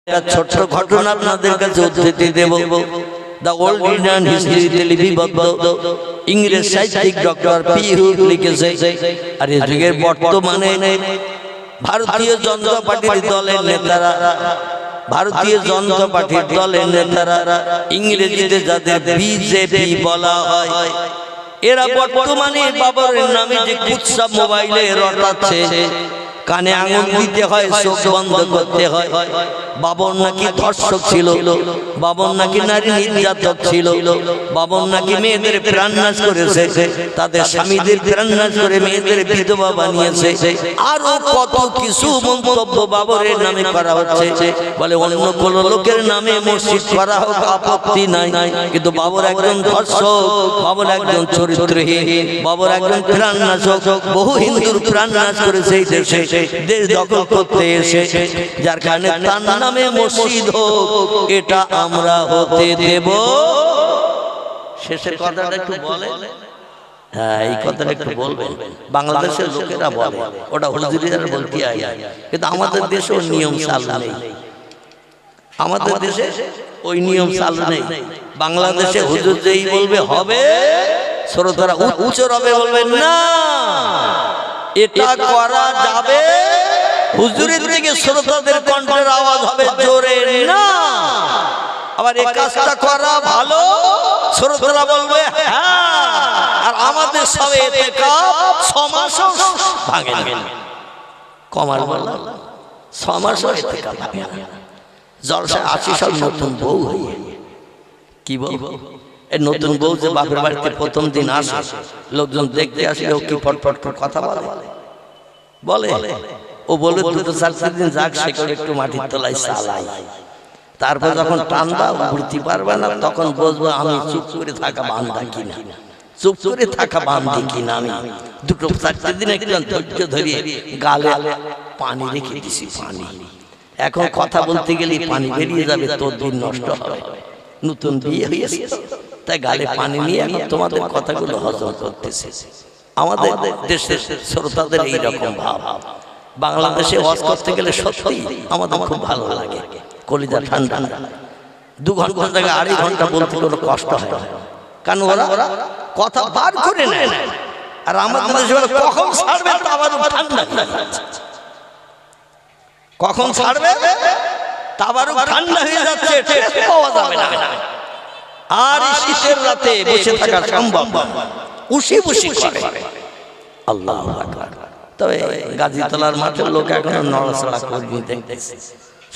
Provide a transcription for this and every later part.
একটা ছোট্ট ঘটনা আপনাদের কাছে উদ্ধৃতি দেব। দ্য ওল্ড ইন্ডিয়ান হিস্ট্রিতে লিপিবদ্ধ ইংরেজ সাহিত্যিক ডক্টর পি হুড লিখেছে, আর এই যুগের বর্তমানে ভারতীয় জনতা পার্টির দলের নেতারা, ভারতীয় জনতা পার্টির দলের নেতারা ইংরেজিতে যাদের বিজেপি বলা হয়, এরা বর্তমানে বাবরের নামে যে কুৎসা মোবাইলে রটাচ্ছে, কানে আঙুল দিতে হয়, চোখ বন্ধ করতে হয়। বাবর নাকি ধর্ষক ছিল, বাবর নাকি নারী নির্যাতক ছিল, বাবর নাকি মেয়েদের প্রাণনাশ করেছে, তাদের স্বামীদের প্রাণনাশ করে মেয়েদের বিধবা বানিয়েছে, আরো কত কিছু মন্তব্য বাবরের নামে করা হচ্ছে। বলে অন্য কোন লোকের নামে মসজিদ করা হোক আপত্তি নাই, কিন্তু বাবর একজন ধর্ষক, বাবর একজন চরিত্রহীন, বাবর একজন প্রাণনাশক, বহু হিন্দুর প্রাণনাশ করেছে এই দেশে, দেশ দখল করতে এসে, যার কারণে তার নামে মসজিদ হোক, এটা আমরা হতে দেব। শেষের কথাটা একটু বলে, হ্যাঁ এই কথাটা একটু বলবেন। বাংলাদেশের লোকেরা বলে ওটা হুজুরিরা বলতে হয়, কিন্তু আমাদের দেশে ওই নিয়ম চালু নেই, আমাদের দেশে ওই নিয়ম চালু নেই। বাংলাদেশে হুজুর যেই বলবে হবে, শ্রোতারা উচ্চ রবে বলবেন না এটা করা যাবে, হুজুরের থেকে শ্রোতাদের কণ্ঠের আওয়াজ হবে জোরে না, আবার এই কাজটা করা ভালো, শ্রোতারা বলবে হ্যাঁ, আর আমাদের সবে এতেকাব 6 মাসও ভাঙে না, কমার বলা 6 মাসও এতেকাব ভাঙে না। জলসা 80 সাল নতুন বউ হয়ে কি বলবো, এই নতুন বউ যে বাপের বাড়িতে প্রথম দিন আসে, লোকজন দেখতে আসলে ও কি ফটফট কথা বলে বলে, ও বলে 2-4 দিন যাক, সেখানে একটু মাটির তলায় চালাই, তারপর যখন টানবা ঘুরতে পারবে না, তখন বুঝবো আমি চুপ করে থাকা বান্ধা কিনা, চুপ করে থাকা বান্ধি কিনা। আমি 2-4 দিন একটু ধৈর্য ধরিয়ে গালে পানি রেখে দিছি, পানি, এখন কথা বলতে গেলে পানি বেরিয়ে যাবে, তোর দিন নষ্ট হবে, নতুন বিয়ে হয়েছে তাই গালে পানি নিয়ে এখন তোমাদের কথাগুলো হজম করতেছে। আমাদের দেশের শ্রোতাদের এইরকম ভাব। বাংলাদেশে ওয়াজ করতে গেলে সত্যি আমাদের খুব ভালো লাগে, কলিজা ঠান্ডা। 2 ঘন্টার জায়গায় 2.5 ঘন্টা বলতে কোনো কষ্ট হয় না, কারণ ওরা কথা বার করে নেয়, আর আমাদের দেশে কখন ছাড়বে তা আবার ঠান্ডা, কখন ছাড়বে তা আবারও ঠান্ডা হয়ে যাচ্ছে, পাওয়া যাবে না। আর শীতের রাতে বসে থাকা সম্ভব না, উশি বসি করে। আল্লাহু আকবার। তবে গাজীতলার মাঠের লোক এখনো নড়াচড়া করবি দেখতেছে,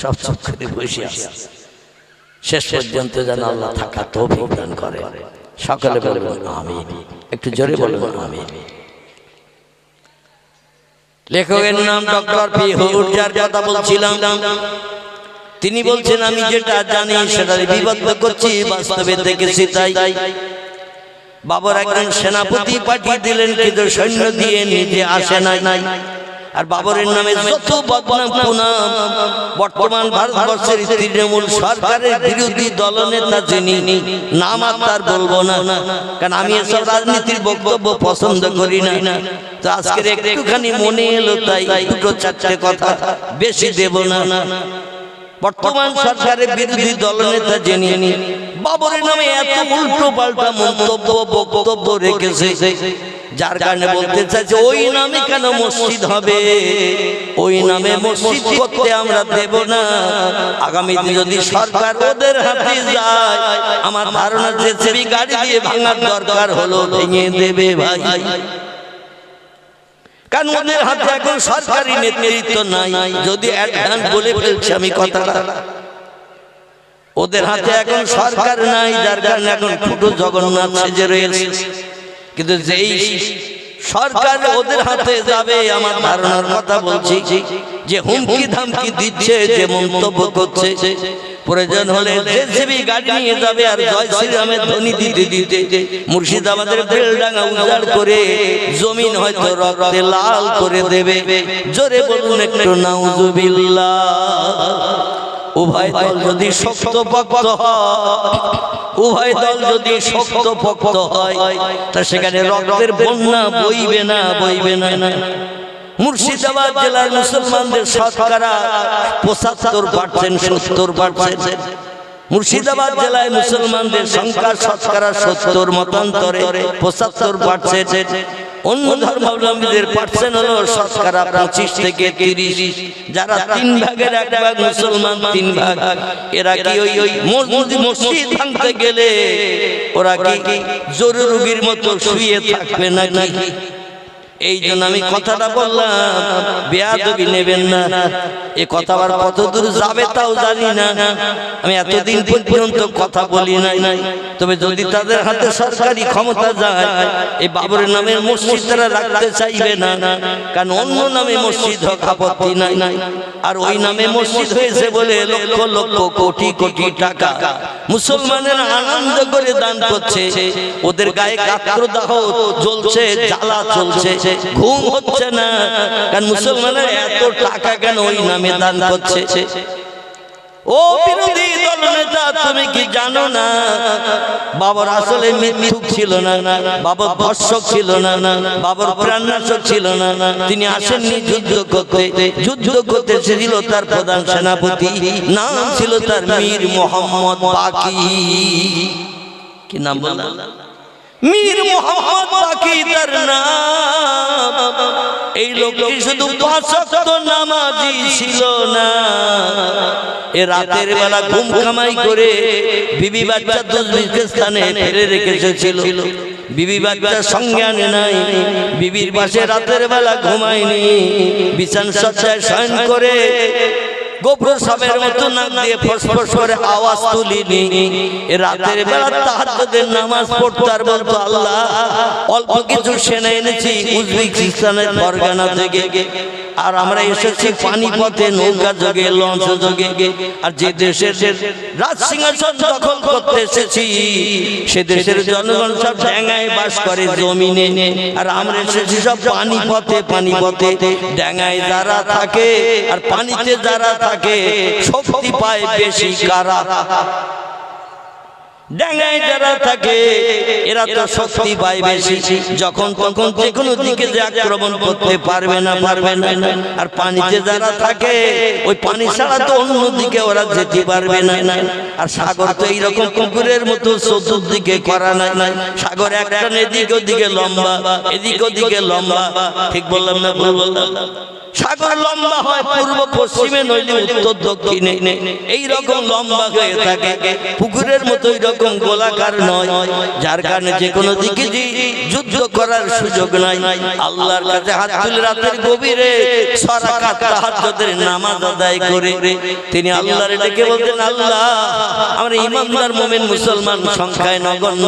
সব চুপ করে বসে আছে। শেষ পর্যন্ত যেন আল্লাহ থাকা তৌফিক দান করে। সকলে বলুন আমিন, একটু জোরে বলুন আমিন। লেখকের নাম ডক্টর পি হুড, যার কথা বলছিলাম, তিনি বলছেন আমি যেটা জানি সেটা বিবদ্ধ করছি, বাস্তবে দেখেছি তাই। বাবর একজন সেনাপতি পাঠিয়ে দিলেন, কিন্তু সৈন্য দিয়ে নিজে আসে নাই। আর বাবরের নামে যত বদনাম পুনাম, বর্তমান ভারতবর্ষের তৃণমূল সরকারের বিরোধী দলনেতা যিনি, নাম আর তার বলবো না, কারণ আমি এসব রাজনীতির বক্তব্য পছন্দ করি না। তো আজকের একটুখানি মনে এলো তাই 2-4টে কথা, বেশি দেব না। বর্তমান সরকারের বিরোধী দলনেতা যিনি, বাবরের নামে এত উল্টো পাল্টা মন্তব্য বক্তব্য রেখেছে, যার কারণে বলতে চাইছে ওই নামে কেন মসজিদ হবে, ওই নামে মসজিদ করতে আমরা দেব না। আগামীতে যদি সরকার ওদের হাতে যায়, আমার ধারণা যে জেসিবি গাড়ি দিয়ে ভাঙার দরকার হলো ভেঙে দেবে ভাই, কারণ ওদের হাতে এখন সরকারি নেতৃত্ব নাই। যদি অ্যাডভান্স বলে ফেলছি আমি কথাটা, ওদের হাতে এখন সরকার নাই, যার কারণে এখন ফুটো জগন্নাথ সেজে রয়েছে। কিন্তু যেই সরকার ওদের হাতে যাবে, আমার ধারণার কথা বলছি, যে হুমকি ধামকি দিচ্ছে, যে মন্তব্য করছে, প্রয়োজন হলে জেসিবি গাড়ি নিয়ে যাবে, আর জয় শ্রীরামের ধ্বনি দিতে দিতে মুর্শিদাবাদের বেলডাঙ্গা উজাড় করে জমিন হয়তো রক্তে লাল করে দেবে। জোরে বলুন একটু নাউজুবিল্লাহ। উভয় দল যদি শক্তপোক্ত হয়, উভয় দল যদি শক্তপোক্ত হয়, তা সেখানে রক্তের বন্যা বইবে না, বইবে না। মুর্শিদাবাদ জেলার মুসলমানদের শতকরা 75%, 70%। মুর্শিদাবাদ জেলায় মুসলমানদের সংখ্যা শতকরা 70 মতান্তরে 75%। অন্য ধর্মাবলম্বীদের পার্সেন্ট হলো শতকরা 25 থেকে 30। যারা 3 ভাগের 1 ভাগ মুসলমান, 3 ভাগ, এরা কি ওই মসজিদ ভাঙতে গেলে ওরা কি জোরে রোগীর মতো শুয়ে থাকবে নাকি? এই জন্য আমি কথাটা বললাম, বেয়াদবি নেবেন না। এ কথা আবার কতদূর যাবে তাও জানি না। আমি এতদিন পর্যন্ত কথা বলি নাই, তবে যদি তাদের হাতে সরকারি ক্ষমতা যায়, এই বাবরের নামের মসজিদ তারা রাখতে চাইবে না, কারণ অন্য নামে মসজিদ হোক আপত্তি নাই। আর ওই নামে মসজিদ হয়েছে বলে লক্ষ লক্ষ কোটি কোটি টাকা মুসলমানের আনন্দ করে দান করছে। ওদের গায়ে গাত্রদাহ জ্বলছে, জ্বালা চলছে, ঘুম হচ্ছে না, কারণ মুসলমানের এত টাকা কেন ওই নামে দান করছে? ও বিরোধী দলনেতা, তুমি কি জানো না বাবর আসলে মিথ্যুক ছিল না, বাবর ধর্ষক ছিল না, বাবর প্রাণনাশক ছিল না। তিনি আসেননি যুদ্ধ করতে, যুদ্ধ করতে ছিল তার প্রধান সেনাপতি, নাম ছিল তার মীর মোহাম্মদ বাকি। কি নাম বললাম? মীর মোহাম্মদ বাকি তার নাম। এই লোকটি শুধু 5 ওয়াক্ত নামাজি ছিল না, এ রাতের বেলা ঘুম কামাই করে বিবি বাচ্চা দুর্ভিক্ষের স্থানে ফেলে রেখে এসেছিল। বিবি বাচ্চার সঙ্গে আনে নাই, বিবির পাশে রাতের বেলা ঘুমায়নি, বিছান সজ্জায় শয়ন করে গোবর সাপের মতো নাক দিয়ে ফসফস করে আওয়াজ তুলিনি। রাতের বেলা তাহাজ্জুদের নামাজ পড়তে আর বলতো, আল্লাহ অল্প কিছু সেনা এনেছি উজবেকিস্তানের ফরগানা থেকে, আর আমরা এসেছি পানিপথে নৌকা যোগে, লঞ্চ যোগে। আর যে দেশের রাজ সিংহাসন দখল করতে এসেছি, সে দেশের জনগণ সব ড্যাঙায় বাস করে জমিনে, আর আমরা এসেছি সব পানিপথে। পানিপথে ড্যাঙায় যারা থাকে আর পানিতে যারা থাকে শক্তি পায় বেশি কারা? ডাঙায় যারা থাকে এরা তো শক্তি পায় বেশি, যখন তখন যে কোনো দিকে যে আক্রমণ করতে পারবে না। আর পানিতে যারা থাকে ওই পানি ছাড়া তো অন্য দিকে ওরা যেতে পারবে না। আর সাগর তো এইরকম কুকুরের মতো চতুর্দিকে করা নাই। সাগর একটা এদিক ওদিকে লম্বা, এদিক ওদিকে লম্বা। ঠিক বললাম না ভুল বললাম? সাগর লম্বা হয় পূর্ব পশ্চিমে, নইলে উত্তর দক্ষিণে, এইরকম লম্বা হয়ে থাকে। পুকুরের মতো এইরকম গোলাকার নয়, যার কারণে যে কোনো দিকে যুদ্ধ করার সুযোগ নাই। আল্লাহর কাছে হাত তুলে রাতের গভীরে সারাকাত তাহাজ্জুদের নামাজ আদায় করে তিনি আল্লাহর ডেকে বলতেন, আল্লাহ আমরা ইমানদার মুমিন মুসলমান সংখ্যায় নগণ্য,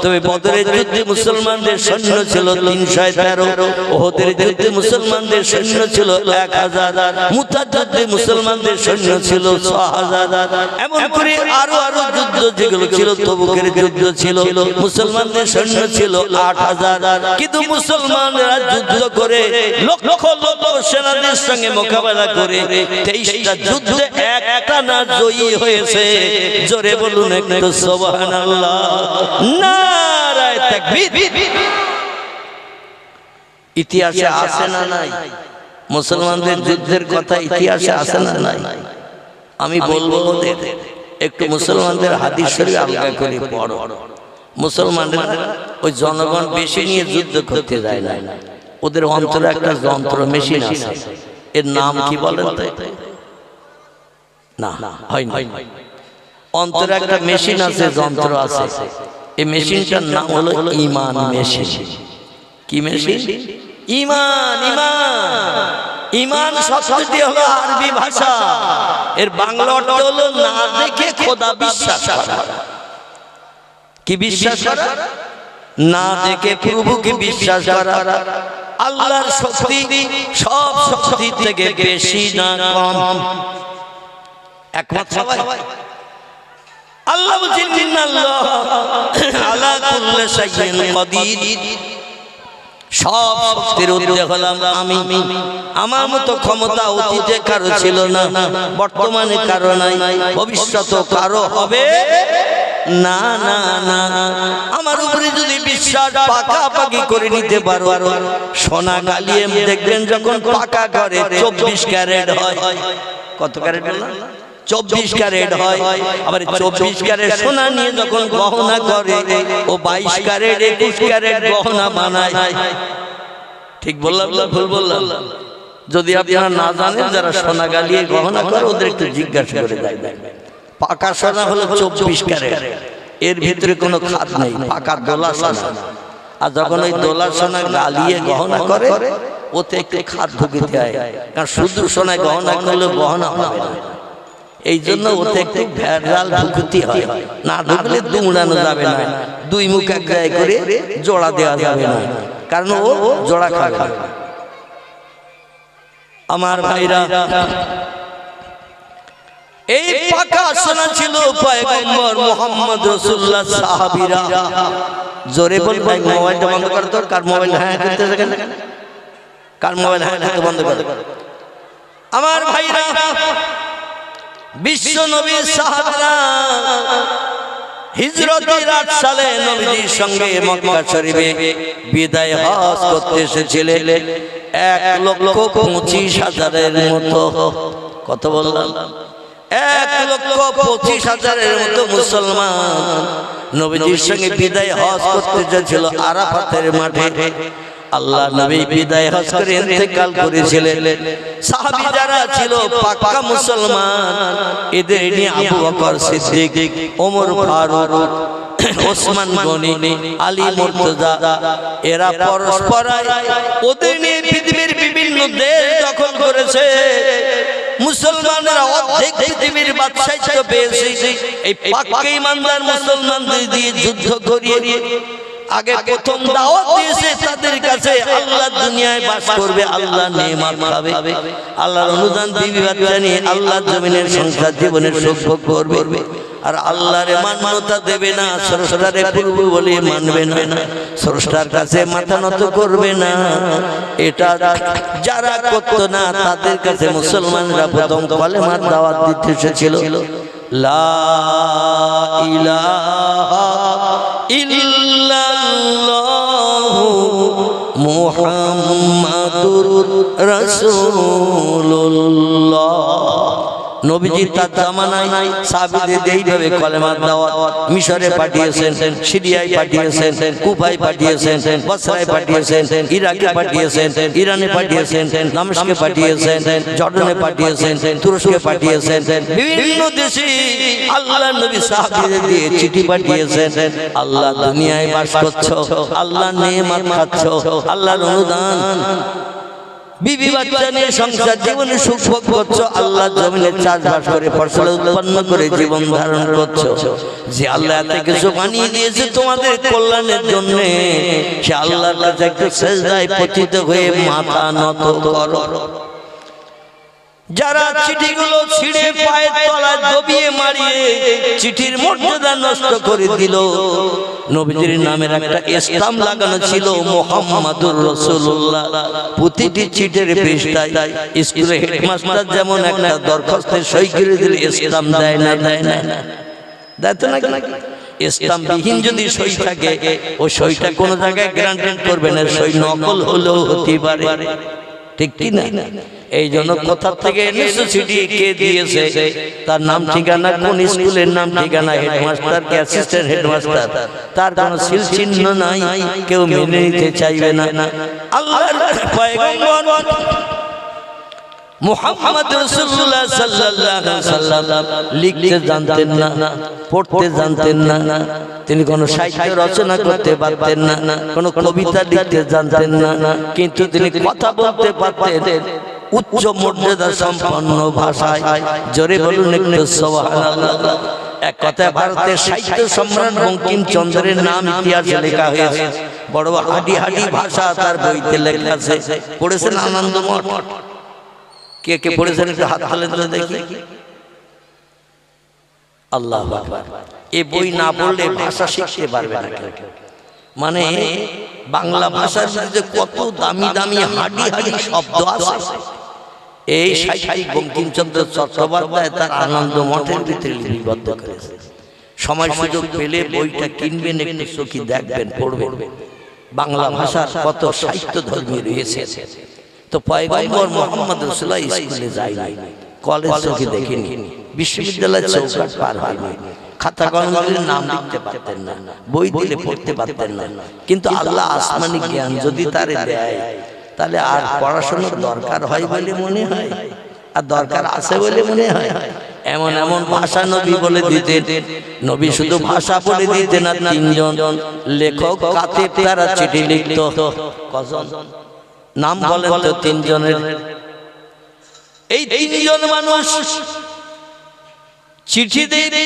তবে বদরের যুদ্ধে মুসলমানদের সৈন্য ছিল 313, উহুদের যুদ্ধে মুসলমানদের সৈন্য ছিল 1000, মুতার যুদ্ধে মুসলমানদের সৈন্য ছিল 6000। এমন করে আরো যুদ্ধ যেগুলো ছিল, তবুকের যুদ্ধ ছিল, মুসলমানদের সৈন্য ছিল 8000। কিন্তু মুসলমানরা যুদ্ধ করে লক্ষ লক্ষ সেনাদের সঙ্গে মোকাবেলা করে 23টা যুদ্ধে একটা না জয়ী হয়েছে। জোরে বলুন একটু সুবহানাল্লাহ, নারায়ে তাকবীর। ইতিহাসে আছে না নাই মুসলমানদের যুদ্ধের কথা? ইতিহাসে আছে না নাই? আমি বলবো ওদের একটু মুসলমানদের হাদিস শরীফ আলগা করে পড়ো। মুসলমানরা ওই জনগণ বেশি নিয়ে যুদ্ধ করতে যায় না, ওদের অন্তরে একটা যন্ত্র মেশিন আছে, এর নাম কি বলেন তো? না হয় না, অন্তরে একটা মেশিন আছে, যন্ত্র আছে। এই মেশিনটার নাম হলো ঈমান মেশিন। কি মেশিন? ঈমান। ঈমান শব্দটি হলো আরবি ভাষা, এর বাংলা অর্থ হলো না দেখে খোদা বিশ্বাস করা। কি বিশ্বাস করা? না দেখে প্রভুকে বিশ্বাস করা। আল্লাহর শক্তি সব শক্তি থেকে বেশি না কম? একমত সবাই? আল্লাহ বলেন, ইন্নাল্লাহ আলা কুল্লি শাইইন কাদির, সব শক্তির ঊর্ধ্বে হলাম আমি। আমার মতো ক্ষমতা অতীতে কারো ছিল না, বর্তমানে কারো নাই, ভবিষ্যতে কারো হবে না না না, আমার উপরে যদি বিশ্বাস পাকাপাকি করে নিতে পারো, সোনা গালিয়ে দেখবেন যখন পাকা করে 24 ক্যারেট হয়। কত ক্যারেট বললাম? 24 ক্যারেট হয়। আবার 24 ক্যারেট সোনা নিয়ে যখন গহনা করে ও 22 ক্যারেট 21 ক্যারেট গহনা বানায়। ঠিক বললাম না ভুল বললাম? যদি আপনারা না জানেন, যারা সোনা গালিয়ে গহনা করে ওদের একটু জিজ্ঞাসা করে দেখবেন। পাকা সোনা হলো 24 ক্যারেট, এর ভিতরে কোনো খাদ নেই, পাকা দোলা সোনা। আর যখন ওই দোলা সোনা গালিয়ে গহনা করে ওতে একটু খাদ ঢুকিতে হয়, কারণ শুধু সোনায় গহনা করলে গহনা হবে না। এই জন্য ওতে একটু ভেজাল ঢুকতে হয়, না ঢুকলে দুমড়ানো যাবে না, দুই মুখ এক জায়গায় করে জোড়া দেওয়া যাবে না, কারণ ও জোড়া খাবে। আমার ভাইরা, এই পাকা সোনা ছিল পয়গম্বর মুহাম্মদ রাসূলুল্লাহ সাহাবীরা। জোরে বল ভাই, মোবাইলটা বন্ধ কর তো। কার মোবাইল হ্যাঁ করতেছে কেন? কার মোবাইল হ্যাঁ করতে বন্ধ কর। আমার ভাইরা, বিশ্ব নবীর সাহাবীরা হিজরতের 8 সালে নবীজির সঙ্গে মক্কা শরীফে বিদায় হজ করতে এসেছিলেন 1,25,000-এর মতো। কত বললাম? 1,25,000-এর মতো মুসলমান নবীজির সঙ্গে বিদায় হজ করতে যাচ্ছিল আরাফাতের মাঠে। আল্লাহ নবী বিদায় হজ করে ইন্তেকাল করেছিলেন। সাহাবী যারা ছিল পাক্কা মুসলমান, এদের নিয়ে আবু বকর সিদ্দিক, ওমর ফারুক, ওসমান গনি, আলী মুর্তজা, এরা পরস্পর ওদের নিয়ে পৃথিবীর বিভিন্ন দেশ দখল করেছে। মুসলমানরা অর্ধেক পৃথিবীর বাদশাহিত্ব পেয়েছে এই পাক্কা ইমানদার মুসলমানদের দিয়ে যুদ্ধ করিয়ে। আগে প্রথম দাওয়াত দিয়েছে তাদের কাছে, আল্লাহ দুনিয়ায় বাস করবে, আল্লাহ নেয়ামত পাবে, আল্লাহর অনুদান বিবি বাচ্চা নিয়ে আল্লাহ জমিনের সংসার জীবনের সুখ ভোগ করবে। আর আল্লাহর মান্যতা দেবে না, স্রষ্টারে পূর্ব বলে মানবে না, স্রষ্টার কাছে মাথা নত করবে না। এটা যারা করত না তাদের কাছে মুসলমানরা প্রথম কালেমার দাওয়াত দিতে এসেছিল। লা ইলাহা ইল্লাল্লাহু মুহাম্মাদুর রাসূলুল্লাহ। নবীজি তার জামানায় সাহাবীদের এইভাবে কলেমার দাওয়াত মিশরে পাঠিয়েছেন, সিরিয়ায় পাঠিয়েছেন, কুফায় পাঠিয়েছেন, বসরায় পাঠিয়েছেন, ইরাকে পাঠিয়েছেন, ইরানে পাঠিয়েছেন, দামেস্কে পাঠিয়েছেন, জর্ডানে পাঠিয়েছেন, তুরস্কে পাঠিয়েছেন, বিভিন্ন দেশে আল্লাহ নবী সাহাবীদের দিয়ে চিঠি পাঠিয়েছেন। আল্লাহ দুনিয়ায় বাস করছো, আল্লাহ নেয়ামত খাচ্ছো, আল্লাহর অনুদান বিবি বাচ্চা নিয়ে সংসার জীবনে সুখ ভোগ করছো, আল্লাহ জমিনে চাষবাস করে ফসল উৎপন্ন করে জীবন ধারণ করছো। যে আল্লাহ এত কিছু বানিয়ে দিয়েছে তোমাদের কল্যাণের জন্য, সে আল্লাহর কাছে একটু সেজদায় পতিত হয়ে মাথা নত করো। যারা চিঠিগুলো ছিঁড়ে পায়ের তলায় দবিয়ে মারিয়ে চিঠির মর্যাদা নষ্ট করে দিল, নবীজির নামের একটা স্টাম্প লাগানো ছিল মুহাম্মাদুর রাসূলুল্লাহ। প্রতিটি চিঠির পৃষ্ঠায় স্কুলে হেডমাস্টার যেমন একটা দরখাস্তে সই করে দিলে স্টাম্প দেয় না, দেয় তো নাকি? স্টাম্পবিহীন যদি সই থাকে, ও সইটা কোনো জায়গায় গ্যারান্টেড করবে না, সই নকল হলেও হতে পারে, ঠিক কি না? এই জন্য কোথা থেকে এনেছো চিঠি, কে দিয়েছে, তার নাম ঠিকানা, কোন স্কুলের নাম ঠিকানা, হেডমাস্টার কে অ্যাসিস্ট্যান্ট হেডমাস্টার, তার কোনো সিল চিহ্ন নাই, কেউ মেনে নিতে চাইবে না। আল্লাহর পয়গম্বর মুহাম্মদ রাসূলুল্লাহ সাল্লাল্লাহু আলাইহি ওয়াসাল্লাম লিখতে জানতেন না, পড়তে জানতেন না, তিনি কোনো সাহিত্য রচনা করতে পারতেন না, কোনো কবিতা লিখতে জানতেন না, কিন্তু তিনি কথা বলতে পারতেন উচ্চ মর্যাদা সম্পন্ন ভাষায়। জোরে বলুন একটু সুবহানাল্লাহ। এক কথায় ভারতের সাহিত্য সম্রাট বঙ্কিমচন্দ্রের নাম ইতিহাসে লেখা হয়েছে। বড় হাডি হাডি ভাষা তার বইতে লেখা আছে। পড়েছেন আনন্দমঠ? কে কে পড়েছেন একটু হাত তুলে তুলে দেখি। আল্লাহু আকবার। এই বই না পড়লে ভাষা শিখতে পারবে না কেউ। মানে বাংলা ভাষার মধ্যে কত দামি দামি হাডি হাডি শব্দ আছে, এই সাহিত্যিক বঙ্কিমচন্দ্র চট্টোপাধ্যায় তার আনন্দমঠের ভিতরে লিপিবদ্ধ করেছে। সময় সুযোগ পেলে বইটা কিনবেন, একটু চোখে দেখবেন, পড়বেন। বাংলা ভাষার কত সাহিত্য ধর্মী রয়েছে। তো পয়গম্বর মুহাম্মদ রাসূলুল্লাহ স্কুলে যায়নি, কলেজ চোখে দেখেনি, বিশ্ববিদ্যালয়ের চৌকাঠ পার হয়নি, খাতা কলমের নাম লিখতে পারতেন না, বই দিলে পড়তে পারতেন না। কিন্তু আল্লাহ আসমানি জ্ঞান যদি তারে দেয়, তাহলে আর পড়াশোনার দরকার হয় বলে মনে হয়, আর দরকার আছে বলে মনে হয়। এমন এমন ভাষা নবী বলে দিতেন। নবী শুধু ভাষা বলে দিতেন না, তিনজন লেখক কাতেব তারা চিঠি লিখত। কজন নাম বলেন তো তিনজনের? এই তিনজন মানুষ চিঠি দিয়ে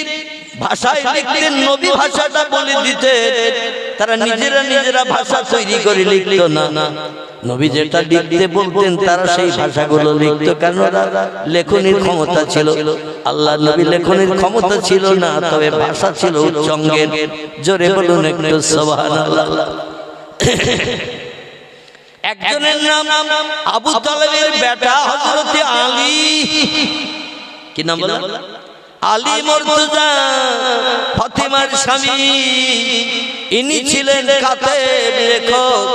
ভাষায় লিখতেন, নবী ভাষাটা বলে দিতেন। তারা নিজেরা ভাষা তৈরি করে লিখত না, নবী যেটা লিখতে বলতেন তারা সেই ভাষাগুলো লিখত। কেন? লেখনের ক্ষমতা ছিল। আল্লাহ নবী লেখনের ক্ষমতা ছিল না, তবে ভাষা ছিল উচ্চঙ্গের। জোরে বলুন একটু সুবহানাল্লাহ। একজনের নাম আবু তালেবের বেটা হযরত আলী। কি নাম বলা? আলী মুর্তজা, ফাতেমার স্বামী। ইনি ছিলেন কাতেব, লেখক।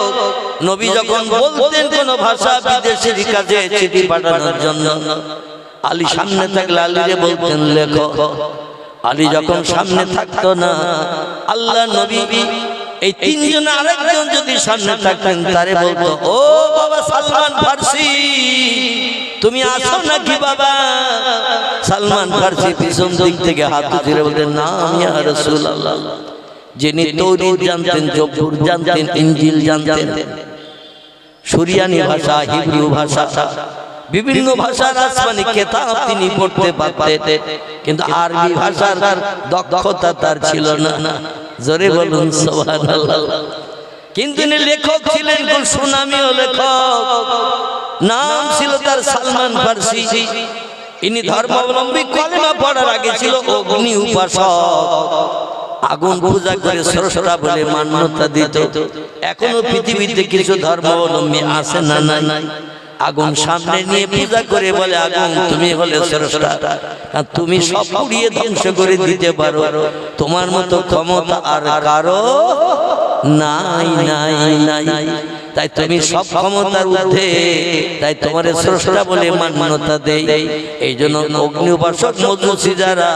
নবী যখন বলতেন কোন ভাষা বিদেশের কাছে চিঠি পাঠানোর জন্য, আলী সামনে থাকলে আলীরে বলতেন লেখো। আলী যখন সামনে থাকতো না, আল্লাহ নবী এই তিনজন আরেকজন যদি সামনে থাকতেন, তারে বলতো, ও বাবা সালমান ফার্সি, তুমি আসো নাকি বাবা? সালমান ফার্সি পিছন দিক থেকে হাত ধরে বলতেন, না ইয়া রাসূলুল্লাহ। যিনি তৌরাত জানতেন, জবুর জানতেন, ইনজিল জানতেন, সুরিয়ানি ভাষা, হিব্রু ভাষা, বিভিন্ন ভাষার আসমানি কিতাব তিনি পড়তে পারতেন, কিন্তু আরবি ভাষার দক্ষতা তার ছিল না। জোরে বলুন সুবহানাল্লাহ। কিন্তু তিনি লেখক ছিলেন, কোন সুনামীয় লেখক, নাম ছিল তার সালমান ফার্সি। ইনি ধর্মাবলম্বী, কলেমা পড়ার আগে ছিল অগ্নি উপাসক, আগুন পূজা করে স্রষ্টা বলে মান্যতা দিত। এখনো পৃথিবীতে কিছু ধর্মাবলম্বী আছে না নাই? আগুন সামনে নিয়ে পূজা করে বলে, আগুন তুমি হলে স্রষ্টা, তুমি সব পুড়িয়ে ধ্বংস করে দিতে পারো, তোমার মতো ক্ষমতা আর কারো নাই নাই নাই। তাই তুমি সব ক্ষমতার ঊর্ধ্বে, তাই তোমার স্রষ্টা বলে মান্যতা দেই। এই জন্য অগ্নি উপাসক মজুসি যারা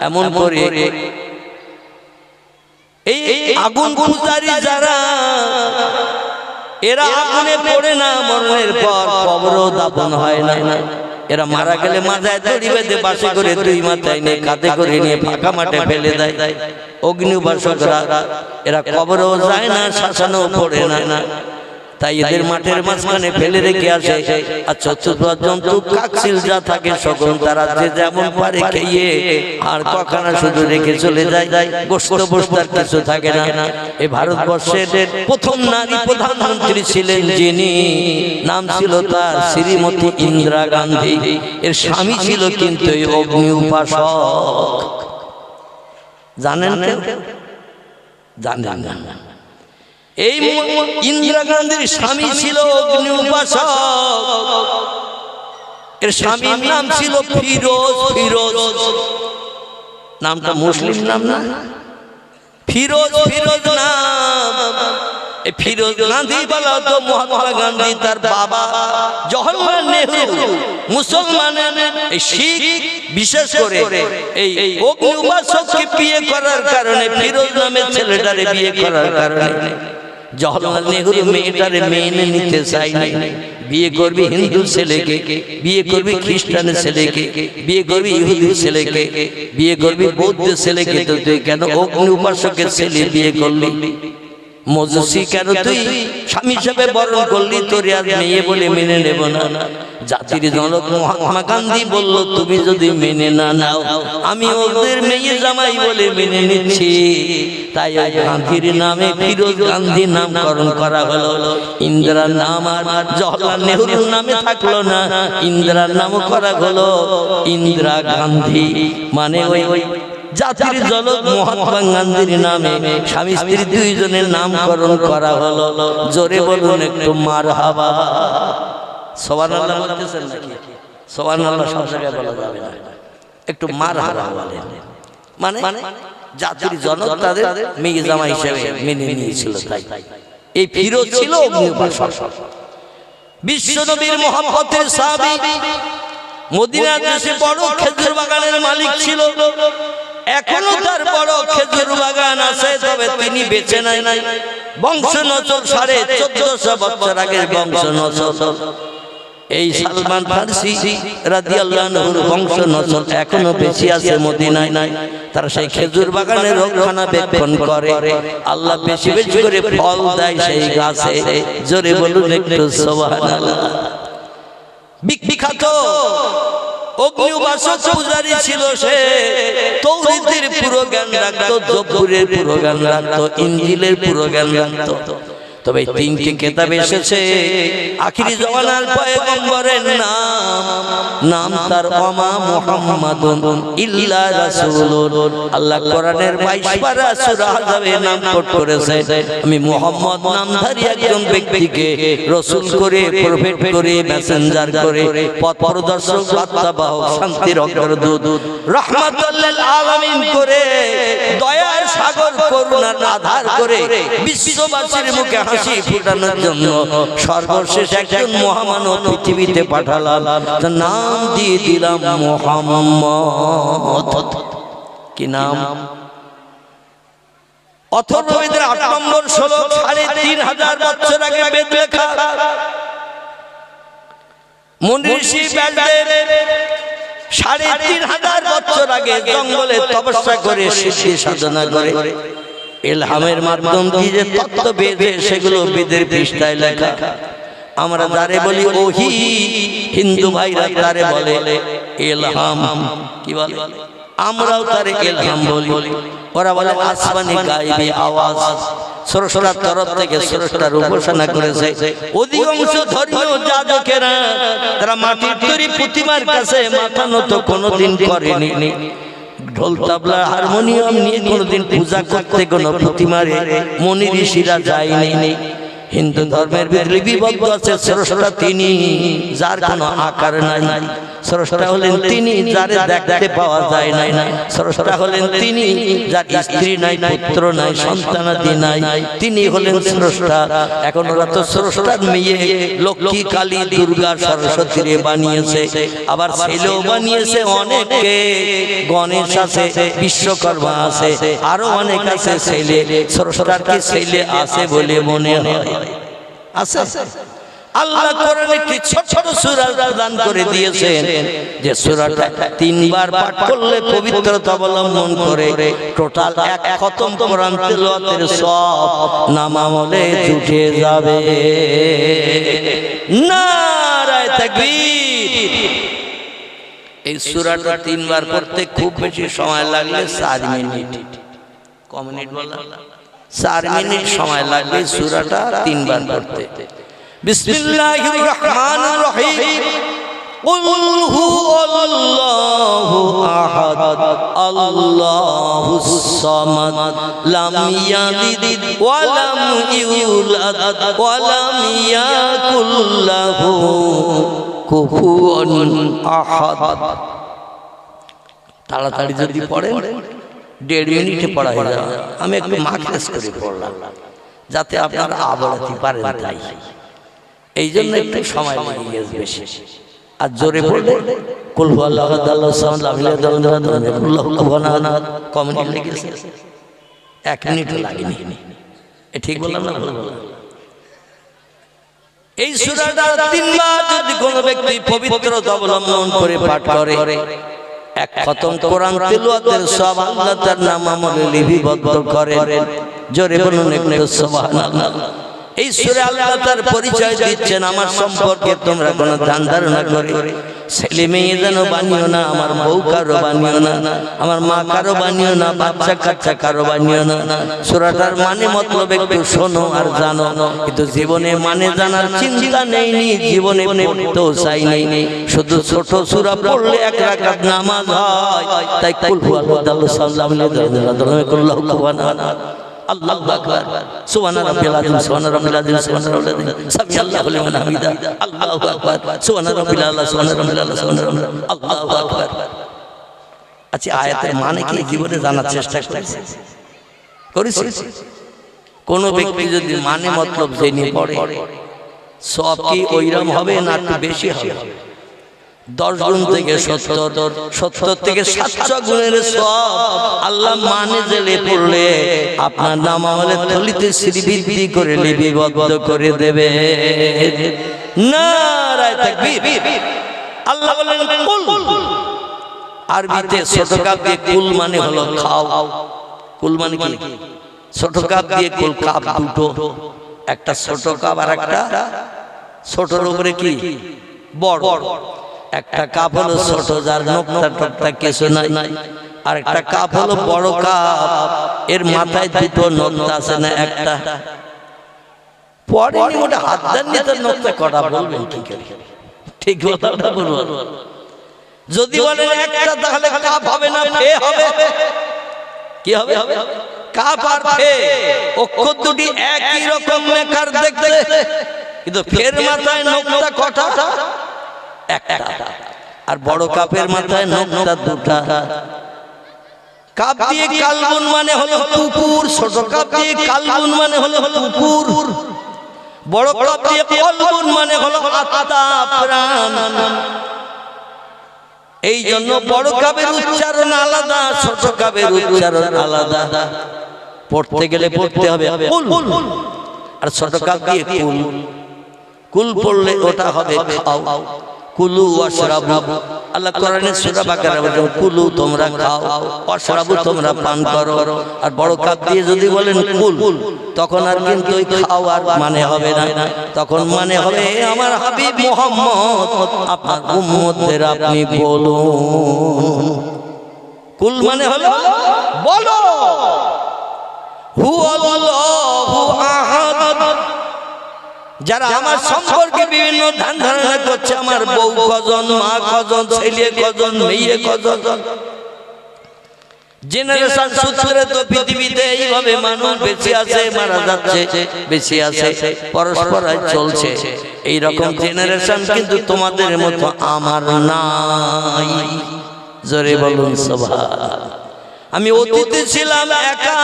এমন করে, এই আগুন পূজারী যারা, এরা আগুনে পড়ে না, মরণের পর কবরও দাফন হয় না। এরা মারা গেলে মাথায় দড়ি বেঁধে বাসে করে দুই মাথায় নিয়ে কাঁধে করে নিয়ে ফাঁকা মাঠে ফেলে দেয়। অগ্নি উপাসকরা এরা কবরও যায় না, শ্মশানেও পড়ে না। তাই এদের মাঠের মাঝখানে ফেলে রেখে আসে। আর চতুর্থ জন্তু কাকশিল যা থাকে সকল তারা যে যেমন পারে খেয়ে আর কখনো শুধু রেখে চলে যায়। গোশত বস্তার কিছু থাকে না। এই ভারতবর্ষের প্রথম নারী প্রধানমন্ত্রী ছিলেন যিনি, নাম ছিল তার শ্রীমতী ইন্দিরা গান্ধী। এর স্বামী ছিল কিন্তু এই অগ্নি উপাসক। জানেন কেউ? জানেন না? এই ইন্দিরা গান্ধীর স্বামী ছিল অগ্নি উপাসক। এর স্বামীর নাম ছিল ফিরোজ। ফিরোজ নামটা মুসলিম নাম না? ফিরোজ, ফিরোজ নাম। এই ফিরোজ গান্ধী বলা তো মহাত্মা গান্ধী তার বাবা জওহরলাল নেহরু মুসলমানের এই শিখ বিশেষ করে এই অগ্নি উপাসককে বিয়ে করার কারণে, ফিরোজ নামের ছেলেটারে বিয়ে করার কারণে জওহরলাল নেহরু মেয়েটারে মেনে নিতে চাইনি। বিয়ে করবি হিন্দু ছেলেকে, বিয়ে করবি খ্রিস্টান ছেলেকে, বিয়ে করবি ইহুদি ছেলেকে, বিয়ে করবি বৌদ্ধ ছেলেকে, তো তুই কেন অগ্নি উপাসকের ছেলে বিয়ে করলি? মজুসি কেন তুই স্বামী হিসেবে বরণ করলি? তোর আর মেয়ে বলে মেনে নেব না। জাতির জনক মহাত্মা গান্ধী বলল, তুমি যদি মেনে না নাও, আমি ওদের মেয়ে জামাই বলে মেনে নিচ্ছি। তাই গান্ধীর নামে ফিরোজ গান্ধী নামকরণ করা হলো। ইন্দিরার নাম আর জওহরলাল নেহরুর নামে থাকলো না, ইন্দিরার নামও করা হলো ইন্দিরা গান্ধী। মানে ওই জাতির জনক মহাত্মা গান্ধীর নামে স্বামী স্ত্রী দুইজনের নামকরণ করা হলো। জোরে বলুন একটু মারহাবা। সুবহানাল্লাহ বলতেছেন নাকি? সুবহানাল্লাহ সব জায়গায় বলা যাবে না, একটু মারহাবা বলেন। মানে জাতির জনক তাদের মেয়ে জামা হিসেবে মেনে নিয়েছিল। তাই এই ফিরোজ ছিল অগ্নি উপাসক, বিশ্ব নবীর মহব্বতের সাহাবী, মদিনার দেশে বড় খেজুর বাগানের মালিক ছিল। এখনো তার বড় খেজুর বাগান আছে, তবে তিনি বেঁচে নাই। বংশ নচল 1450 বছর আগের বংশ নচল। এই সালমান ফারসি রাদিয়াল্লাহু আনহুর বংশ নচল এখনো বেঁচে আছে মদিনায়। তারা সেই খেজুর বাগানের রক্ষণাবেক্ষণ করে। আল্লাহ বেশি বেশি করে ফল দেয় সেই গাছে। জোরে বলুন একটু সুবহানাল্লাহ। বিখ্যাত অগ্নি উপাসক পূজারী ছিল সে। তাওরাতের পুরো জ্ঞান রাখতো, জবুরের পুরো জ্ঞান রাখতো, ইনজিলের পুরো জ্ঞান রাখতো। তবে তিনটি কিতাব এসেছে আখিরি জামানার পয়গম্বরের নাম তার ওমা মুহাম্মাদুন ইল্লা রাসূলুন। আল্লাহ কোরআনের 22 পারা সূরা আহজাবে নাম কোট করেছে, আমি মুহাম্মদ নামধারী একজন ব্যক্তিকে রাসূল করে, প্রফেট করে, মেসেঞ্জার করে, পথ প্রদর্শক, বার্তাবাহক, শান্তির অগ্রদূত, রাহমাতুল লিল আলামিন করে, দয়ার সাগর, করুণার আধার করে বিশ্ববাসীর মুখে হাসি ফুটানোর জন্য সর্বশেষ একজন মহামানব পৃথিবীতে পাঠালাম। তার নাম দিয়ে দিলাম মুহাম্মদ। কি নাম? অথর্ববেদের 8 নম্বর শ্লোক, 3500 বছর আগে বেদ লেখা। মুনি ঋষি ব্যাসদেব 3500 বছর আগে জঙ্গলে তপস্যা করে, সিদ্ধি সাধনা করে, ইলহামের মাধ্যম দিয়ে যে তত্ত্ব বেদে, সেগুলো বেদের পৃষ্ঠায় লেখা। আমরা যারে বলি ওহি, হিন্দু ভাইরা তারে বলে ইলহাম। কি বলে? আমরাও তারে ইলহাম বলি। ওরা বলে আসমানি গায়বী আওয়াজ। স্রষ্টার তরফ থেকে স্রষ্টার উপাসনা করেছে। অধিকাংশ ধর্মীয় যাজকেরা তারা মাটির তৈরি প্রতিমার কাছে মাথা নত কোনোদিন করেনি। ঢোল তাবলা হারমোনিয়াম নিয়ে কোনোদিন পূজা করতে কোনো প্রতিমারে মুনি ঋষিরা যায়নি। হিন্দু ধর্মের বিবদ্ধ আছে স্রষ্টা তিনি, যার কোনো আকার নাই। স্রষ্টা হলেন তিনি, যারে দেখতে পাওয়া যায় না। স্রষ্টা হলেন তিনি, যার স্ত্রী নাই, পুত্র নাই, সন্তানাদি নাই। তিনি হলেন স্রষ্টা। এখন ওরা তো স্রষ্টার মেয়ে লক্ষ্মী, কালী, দুর্গা, সরস্বতীরে বানিয়েছে, আবার ছেলেও বানিয়েছে অনেকে। গণেশ আছে, বিশ্বকর্মা আছে, আরো অনেক আছে ছেলে। স্রষ্টার কি ছেলে আছে বলে মনে হয়? আছে। আল্লাহ কোরআনে একটি ছোট ছোট সূরা দান করে দিয়েছেন, যে সূরাটা 3 বার পাঠ করলে পবিত্রতা অবলম্বন করে টোটাল 1 খতম কোরআন তেলাওয়াতের সওয়াব নামামলে জুটে যাবে। নারায়ে তাকবীর। এই সূরাটা 3 বার পড়তে খুব বেশি সময় লাগলে 4 মিনিট। ক মিনিট বললাম? 4 মিনিট সময় লাগবে সূরাটা 3 বার পড়তে। বিসমিল্লাহির রহমানির রহিম। কুল হুয়াল্লাহু আহাদ আল্লাহুস সামাদ লাম ইয়ালিদ ওয়া লাম ইউলাদ ওয়া লাম ইয়াকুল লাহু কুফুয়ান আহাদ। তাড়াতাড়ি যদি পড়েন 1.5 মিনিটে পড়া হয়ে যাবে। আমি একটু মাখলেস করে পড়লাম যাতে আপনারা আবরাতে পারেন, তাই এই জন্য একটু সময় লেগে গেছে বেশি। আর জোরে পড়লে কুল হুয়াল্লাহু আহাদ আল্লাহুস সামাদ লাম ইয়ালিদ ওয়া লাম ইউলাদ ওয়া লাম ইয়াকুল লাহু কুফুয়ান আহাদ। কম লেগেছে, 1 মিনিটও লাগেনি। এ ঠিক বললাম না? এই সূরাটা 3 বার যদি কোনো ব্যক্তি পবিত্রতা অবলম্বন করে পাঠ করে, 1 খতম কোরআন তেলাওয়াতের সওয়াব আল্লাহ তার নাম আমলে লিপিবদ্ধ করেন। জোরে বলুন একটু সুবহানাল্লাহ। এই সূরা আল্লাহ তার পরিচয় দিচ্ছেন, আমার সম্পর্কে তোমরা কোনো ধ্যান ধারণা করে ছেলে মেয়ে যেন বানিও না, আমার বউ কারো বানিও না, আমার মা কারো বানিও না, বাচ্চা কাচ্চা কারো বানিও না। সূরাটার মানে মতলব একটু শোনো আর জানো, কিন্তু জীবনে মানে জানার চিন্তা নেই, জীবনে পড়তেও চাই নেই। শুধু ছোট সূরা পড়লে 1 রাকাত নামাজ হয়। তাই কুল হুয়াল্লাহু আল্লাহু আকবার। সুবহানা রাব্বিল আযীম, সুবহানা রাব্বিল আযীম, সুবহানা রাব্বিল আযীম, সামি আল্লাহু লিমান হামিদা, আল্লাহু আকবার। সুবহানা রাব্বিল আলা, সুবহানা রাব্বিল আলা, সুবহানা রাব্বিল আল্লাহু আকবার। আচ্ছা আয়াতের মানে কি জীবনে জানার চেষ্টা করেছিস? কোন ব্যক্তি যদি মানে মতলব জেনে পড়ে সব কি ওইরকম হবে না একটু বেশি হবে? 10 গুণ থেকে 70 থেকে 700 গুণের সব আল্লাহ মানে জেলে পড়লে আপনার নাম আমলে থলিতে শ্রীবৃদ্ধি করে লিপিবদ্ধ করে দেবে। নারায়ে তাকবীর। আল্লাহ বলেন কুল, আরবিতে ছোট কাপ দিয়ে কুল মানে হলো খাও। কুল মানে কি? ছোট কাপ দিয়ে কুল, কাপ দুটো, একটা ছোট কাপ আর একটা ছোটর উপরে কি বড়। একটা কাপ হলো ছোট যার নোকতা টোকতা কিছু নাই, আর একটা কাপ হলো বড় কাপ এর মাথায় দুটো নোকতা আছে না একটা। পরে ওটা হাত দেন নিতে নোকতা কটা বলবেন কি করে? ঠিক কথাটা বলবেন। যদি বলেন একটা তাহলে কাপ হবে না, ফে হবে। কি হবে? কাপ আর ফে অক্ষর দুটি একই রকম মেকার দেখতে, কিন্তু ফের মাথায় নোকতা কটা? একটা। আর বড় কাপের মাথায় নোকতা দুটা। কাপ দিয়ে কালগুন মানে হলো পুকুর, ছোট কাপ দিয়ে কালগুন মানে হলো পুকুর, বড় কাপ দিয়ে কলগুন মানে হলো আত্মা প্রাণ। এই জন্য বড় কাপের উচ্চারণ আলাদা, ছোট কাপের উচ্চারণ আলাদা। পড়তে গেলে পড়তে হবে কুল, আর ছোট কাপ দিয়ে কুল। কুল পড়লে ওটা হবে খাও। কুলু ওয়াশরাবু, আল্লাহ কোরআনে সূরা বাকারা বলেন কুলু তোমরা খাও, ওয়াশরাবু তোমরা পান করো। আর বড় কাপ দিয়ে যদি বলেন কুল, তখন আর কিন্তু ওই খাও আর মানে হবে না, তখন মানে হবে আমার হাবিব মুহাম্মদ আপনার উম্মতদের আপনি বলুন। কুল মানে হলো বলো। হুয়াল্লাহু আহাদ। যারা আমার সম্পর্কে বিভিন্ন ধ্যান ধারণা করছে, আমার বউ কজন, মা কজন, ছেলে কজন, মেয়ে কজন, জেনারেশন সূত্রে তো পৃথিবীতে এইভাবে মানুষ বেঁচে আছে, মারা যাচ্ছে, বেঁচে আছে, পরস্পর চলছে। এইরকম জেনারেশন কিন্তু তোমাদের মতো আমার নাই। জোরে বলুন সুবহান। আমি অতীতে ছিলাম একা,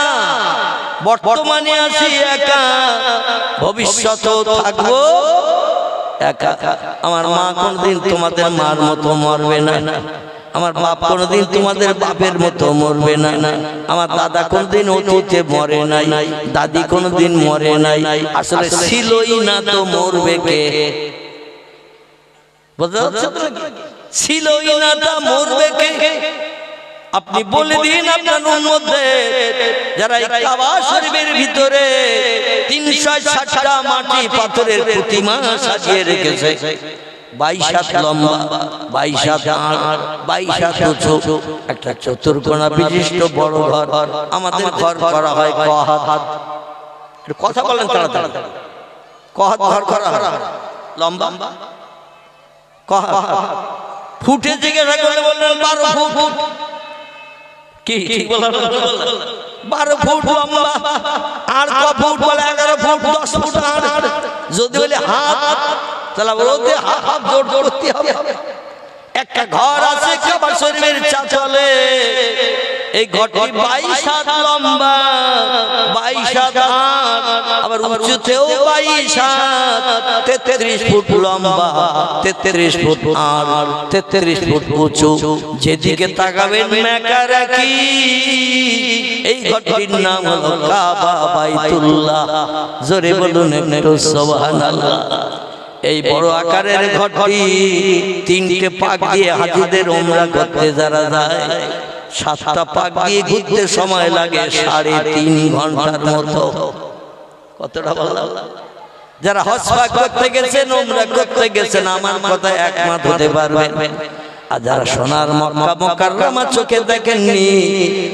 বর্তমানে আছি একা, ভবিষ্যতেও থাকবো একা। আমার মা কোনদিন তোমাদের মার মতো মরবে না, আমার বাপ কোনদিন তোমাদের বাপের মতো মরবে না, আমার দাদা কোনদিন অতীতে মরে নাই, দাদি কোনদিন মরে নাই। আসলে ছিলই না তো মরবে কে? বুঝতে পারছেন? ছিলই না তা মরবে কে? আপনি বলে দিন আপনার উম্মতদের যারা এই কাবা শরীফের ভিতরে 360টা মাটি পাথরের প্রতিমা সাজিয়ে রেখেছে, 22 হাত লম্বা, 22 হাত আড়, 22 হাত উঁচু, একটা চতুর্কোণা বিশিষ্ট বড় ঘর। আমাদের ঘর করা হয় কহাত। কথা বলেন তাড়াতাড়ি। কহাত ঘর করা হয় লম্বা কহাত। ফুটে জিজ্ঞাসা করলে বললেন 12 ফুট। কি ঠিক বললাম? 12 ফুট লম্বা। আর ক ফুট বলে? 11 ফুট 10 ফুট আর। যদি বলে হাত, তাহলে বলতে হাত জোর করতে হবে। একটা ঘর আছে কাবা শরীফের চাচলে, এই ঘরটি 22 হাত লম্বা, 22 হাত আড়, আবার উঁচুতেও 22 হাত, 33 ফুট লম্বা, 33 ফুট আড়, 33 ফুট উঁচু। যেদিকে তাকাবেন মেকা রাখি। এই ঘরটির নাম হলো কাবা বাইতুল্লাহ। জোরে বলুন একটু সুবহানাল্লাহ। এই বড় আকারের ঘরটি 3টে পাক দিয়ে হাজিদের উমরা করতে যারা যায়, 7টা পাক দিয়ে ঘুরতে সময় লাগে 3.5 ঘন্টার মতো। কতটা বললাম? যারা হজ পাক করতে গেছেন, উমরা করতে গেছেন, আমার কথা একমত হতে পারবেন। আর যারা সোনার মক্কা মুকাররমা চোখে দেখেননি,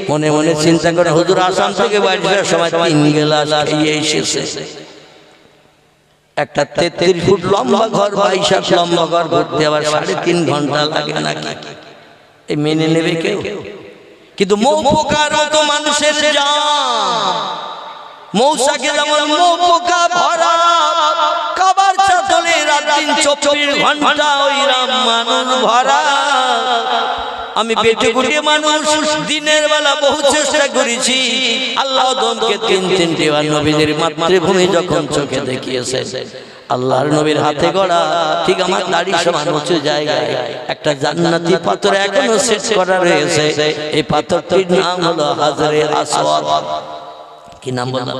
মনে মনে চিন্তা করে হুজুর আসাম থেকে বাড়ি আসার সময় 3 গ্লাস খেয়ে এসেছে। একটা 33 ফুট লম্বা ঘর, 22 হাত লম্বা ঘর ঘুরতে আবার 3.5 ঘন্টা লাগে নাকি? এই মেনে নেবে কেউ? কিন্তু মৌ পোকার মতো মানুষের জান, মৌসাকে যেমন মৌ পোকা ভরা, কাবার চাতলে রাত দিন 24 ঘন্টা ওই রাম মানুষ ভরা। আমি বেটে গুটিয়ে মানুষ, দিনের বেলা বহু চেষ্টা করেছি। আল্লাহ দমকে তিন তিনটি নবীদের মাতৃভূমি যখন চোখে দেখিয়েছে, আল্লাহর নবীর হাতে গড়া ঠিক আমার দাড়ি সমান উঁচু জায়গায় একটা জান্নাতি পাথর এখনো সেট করা রয়েছে। এই পাথরটির নাম হলো হাজরে আসওয়াদ। কি নাম বললাম?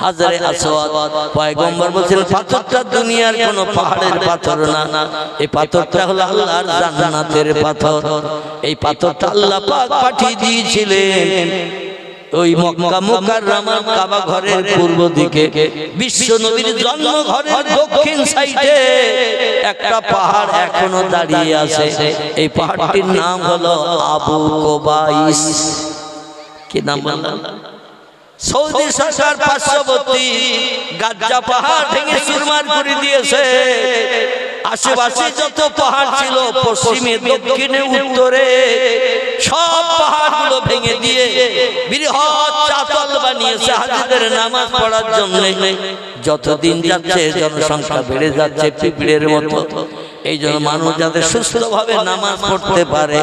হাজরে আসওয়াদ। পয়গম্বর বলেছেন পাথরটা দুনিয়ার কোনো পাহাড়ের পাথর না, এই পাথরটা হলো আল্লাহর জান্নাতের পাথর। এই পাথরটা আল্লাহ পাক পাঠিয়ে দিয়েছিলেন ওই মক্কা মুকাররমা কাবা ঘরের পূর্ব দিকে, বিশ্ব নবীর জন্ম ঘরের দক্ষিণ সাইডে একটা পাহাড় এখনো দাঁড়িয়ে আছে। এই পাহাড়টির নাম হলো আবু কুবাইস। কি নাম বললাম? সৌদি সরকার পার্শ্ববর্তী গাজ্জা পাহাড় ভেঙে চুরমার করে দিয়েছে। আশেপাশে যত পাহাড় ছিল পশ্চিমে দক্ষিণে উত্তরে সব পাহাড়গুলো ভেঙে দিয়ে বৃহৎ চাতাল বানিয়েছে হাজিদের নামাজ পড়ার জন্য। যতদিন যাচ্ছে জনসংখ্যা বেড়ে যাচ্ছে পিঁপড়ের মতো। এই জন্য মানুষ যাতে সুস্থভাবে নামাজ পড়তে পারে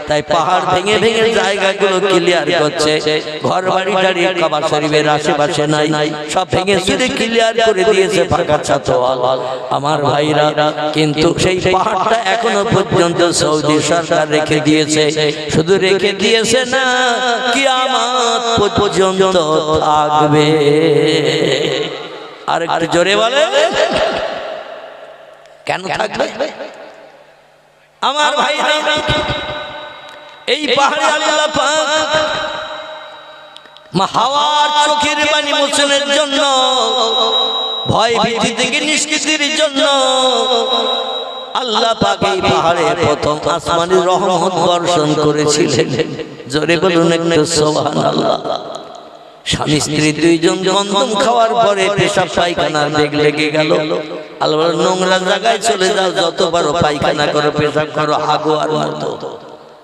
তাই পাহাড় ভেঙে ভেঙে জায়গাগুলো ক্লিয়ার করছে। ঘর বাড়ি টাড়ি কাবা শরীফের আশেপাশে নাই, সব ভেঙে চুরে ক্লিয়ার করে দিয়েছে ফাঁকা ছাতওয়াল। আমার ভাইরা, কিন্তু সেই পাহাড়টা এখনো পর্যন্ত সৌদি সরকার রেখে দিয়েছে। শুধু রেখে দিয়েছে না, কিয়ামত পর্যন্ত থাকবে। আর একটু জোরে বলে কেন থাকবে? আমার ভাইরা, এই পাহাড়ে আল্লাহ পাক হাওয়ার চোখের পানি মোচনের জন্য, ভয় ভীতি থেকে নিষ্কৃতির জন্য আল্লাহ পাক এই পাহাড়ে প্রথম আসমানি রহমত বর্ষণ করেছিলেন। জোরে বলুন একটু সুবহানাল্লাহ। স্বামী স্ত্রী দুইজন গন্ধম খাওয়ার পরে পেশাব পায়খানার বেগ লেগে গেল। আল্লাহ নোংরা জায়গায় চলে যাও, যত পারো পায়খানা করো, পেশাব করো, হাগো আর মতো,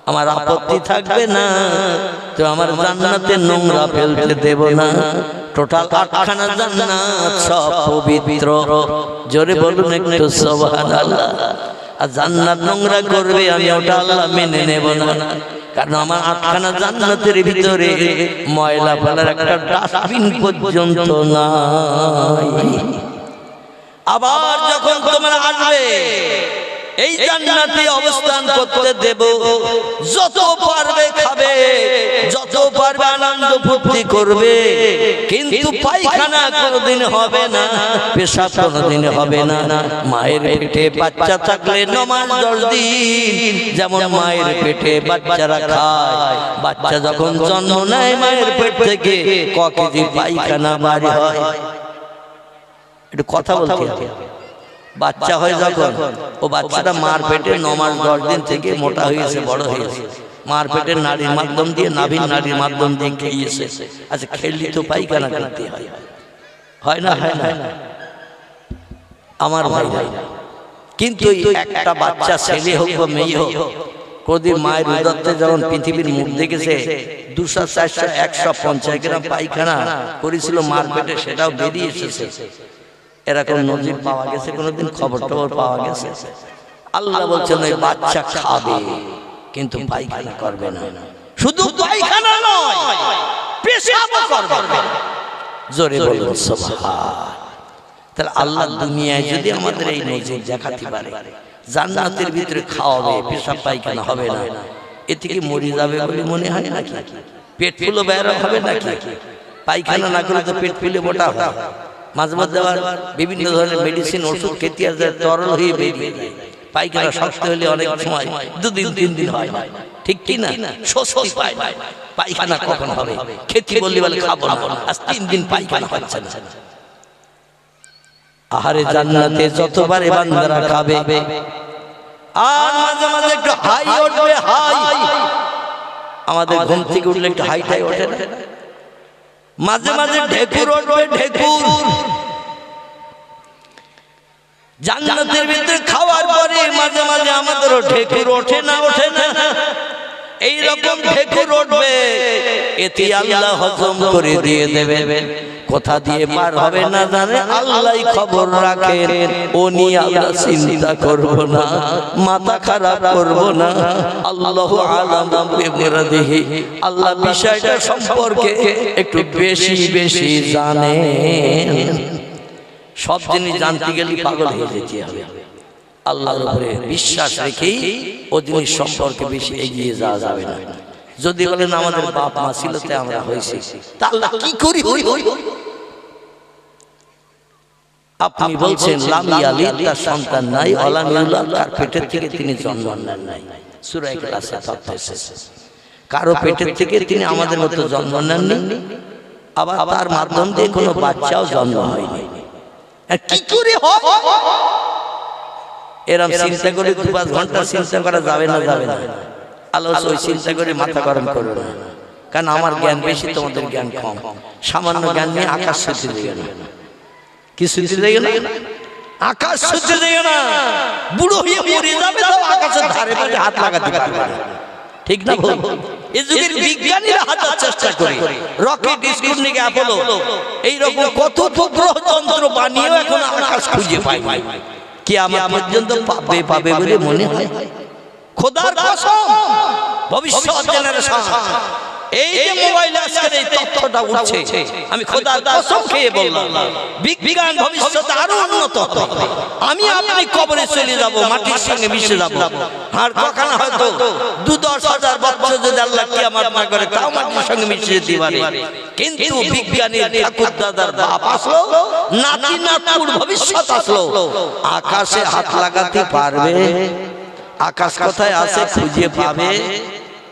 আমার আপত্তি থাকবে না। তো আমার জান্নাতে নোংরা ফেলতে দেব না। টোটাল 8খানা জান্নাত সব পবিত্র। জোরে বলুন একটু সুবহানাল্লাহ। আর জান্নাত নোংরা করবে, আমি ওটা আল্লাহ মেনে নেব না। কারণ আমার 8খানা জান্নাতের ভিতরে ময়লা ফেলার একটা ডাস্টবিন পর্যন্ত নাই। আবার যখন তোমরা আসবে এই জান্নাতে অবস্থান করতে দেব, যত পারবে খাবে, যত পারবে আনন্দ ফুর্তি করবে, কিন্তু পায়খানা কোনোদিন হবে না, পেশাব কোনোদিন হবে না। মায়ের পেটে বাচ্চা থাকলে নমাজ 10 দিন, যেমন মায়ের পেটে বাচ্চারা খায়, বাচ্চা যখন জন্ম নেয় মায়ের পেট থেকে ক কেজি পায়খানা বাড়ি হয়। একটু কথা বলতে হবে। বাচ্চা হয় যখন, ও বাচ্চাটা মার পেটে 9 মাস 10 দিন থেকে মোটা হয়েছে, বড় হয়েছে, মার পেটের নাড়ির মাধ্যম দিয়ে, নাভির নাড়ির মাধ্যম দিয়ে খেয়েছে। আচ্ছা, খেললি তো পায়খানা করতে হয়, হয় না? হয় না আমার ভাই? কিন্তু একটা বাচ্চা ছেলে হোক বা মেয়ে হোক, কোনদিন মায়ের উদরতে যখন পৃথিবীর মুখ দেখেছে 200, 400, 150 গ্রাম পায়খানা করেছিল মার পেটে, সেটাও বেরিয়ে এসেছে। এরকম নজির পাওয়া গেছে? কোনোদিন খবর টবর পাওয়া গেছে? আল্লাহ বলছেন ওই বাচ্চা খাবে কিন্তু পায়খানা করবে না। শুধু পায়খানা নয়, পেশাবও করবে না। জোরে বলুন সুবহান। তাহলে আল্লাহ দুনিয়ায় যদি আমাদের এই নজির দেখাতে পারে, জান্নাতের ভিতরে খাওয়াবে, পেশাব পায়খানা হবে না, এ থেকে মরে যাবে বলে মনে হয় নাকি? পেট ফুলে বের হবে নাকি? পায়খানা না করলে তো পেট ফুলে মোটা হয়। মাঝে মাঝে আবার বিভিন্ন ধরনের মেডিসিন ওষুধ খেতে আসে, তরল হয়ে বেরিয়ে যায়। পায়খানা শক্ত হলে অনেক সময় 2 দিন 3 দিন হয়, ঠিক কি না? স্বস্তি পায় না। পায়খানা কখন হবে? খেতে বললে বলে খাবো না, আজ 3 দিন পায়খানা হচ্ছে না। আহারে জান্নাতে যতবারে বান্দারা খাবে, আর মাঝে মাঝে একটু হাই উঠবে, হাই। আমাদের ঘুম থেকে উঠলে একটু হাইটাই ওঠে না? মাঝে মাঝে ঢেকুর উঠবে, ঢেকুর। জান্নাতের ভিতরে খাওয়ার পরে মাঝে মাঝে আমাদেরও ঢেকুর ওঠে না? ওঠে না? এইরকম ঢেকুর উঠবে, এতে আল্লাহ হজম করে দিয়ে দেবেন। কোথা দিয়ে পার হবে না জানে আল্লাহই খবর রাখেন। ও নিয়ে আমরা চিন্তা করব না, মাথা খারাপ করব না। আল্লাহু আলাম বিমুরাদিহি, আল্লাহ বিষয়টা সম্পর্কে একটু বেশি বেশি জানেন। সব জিনিস জানতে গেলে পাগল হয়ে যেতে হবে। আল্লাহর উপরে বিশ্বাস রেখেই ও জিনিস সম্পর্কে বেশি এগিয়ে যাওয়া যাবে না। যদি বলেন আমাদের বাপ মা ছিল তে আমরা হয়েছি, তা আল্লাহ কি করি হই হই। আপনি বলছেন লাম ইয়ালিদ, তার সন্তান নাই, ওয়ালাম ইউলাদ, তার পেটের থেকে তিনি জন্ম নেন নাই। সূরা ইখলাসে তথ্য এসেছে। কারো পেটের থেকে তিনি আমাদের মতো জন্ম নেননি, আবার তার মাধ্যম দিয়ে কোনো বাচ্চাও জন্ম হয়নি। কি করে হয়? এরকম চিন্তা করে 2-5 ঘন্টা চিন্তা করা যাবে না, যাবে না। আল্লাহ ওই চিন্তা করে মাথা গরম করো না, কারণ আমার জ্ঞান বেশি, তোমাদের জ্ঞান কম। সামান্য জ্ঞান নিয়ে আকাশ ছুটে দেবে না। কি ছুটে দেবে না? আকাশ ছুটে দেবে না। বুড়ো হয়ে মরে যাবে, তাও আকাশের ধারে পাশে হাত লাগাতে পারবে না। ঠিক না ভুল? এই যুগের বিজ্ঞানীরা হাজার চেষ্টা করে, রকেট, স্পুটনিক, অ্যাপোলো এইরকম কত উপগ্রহ যন্ত্র বানিয়েও এখন আকাশ খুঁজে পায় না। কিয়ামত পর্যন্ত পাবে পাবে বলে মনে হয়। খোদার কসম, ভবিষ্যৎ জেনারেশন এই যে মোবাইলে আজকের এই তথ্যটা উঠছে, আমি খোদার কসম খেয়ে বললাম বিজ্ঞান ভবিষ্যতে আরো উন্নত হবে। আমি আপনি কবরে চলে যাব, মাটির সঙ্গে মিশে যাব, আর কখনো হয়তো 2-10 হাজার বছর যদি আল্লাহ কিয়ামত না করে তাও মাটির সঙ্গে মিশে যেতে পারে। কিন্তু বিজ্ঞানীর ঠাকুর দাদার বাপ আসলো, নাতি নাতপুর ভবিষ্যৎ আসলো, আকাশে হাত লাগাতে পারবে? আকাশ কোথায় আছে খুঁজে পাবে?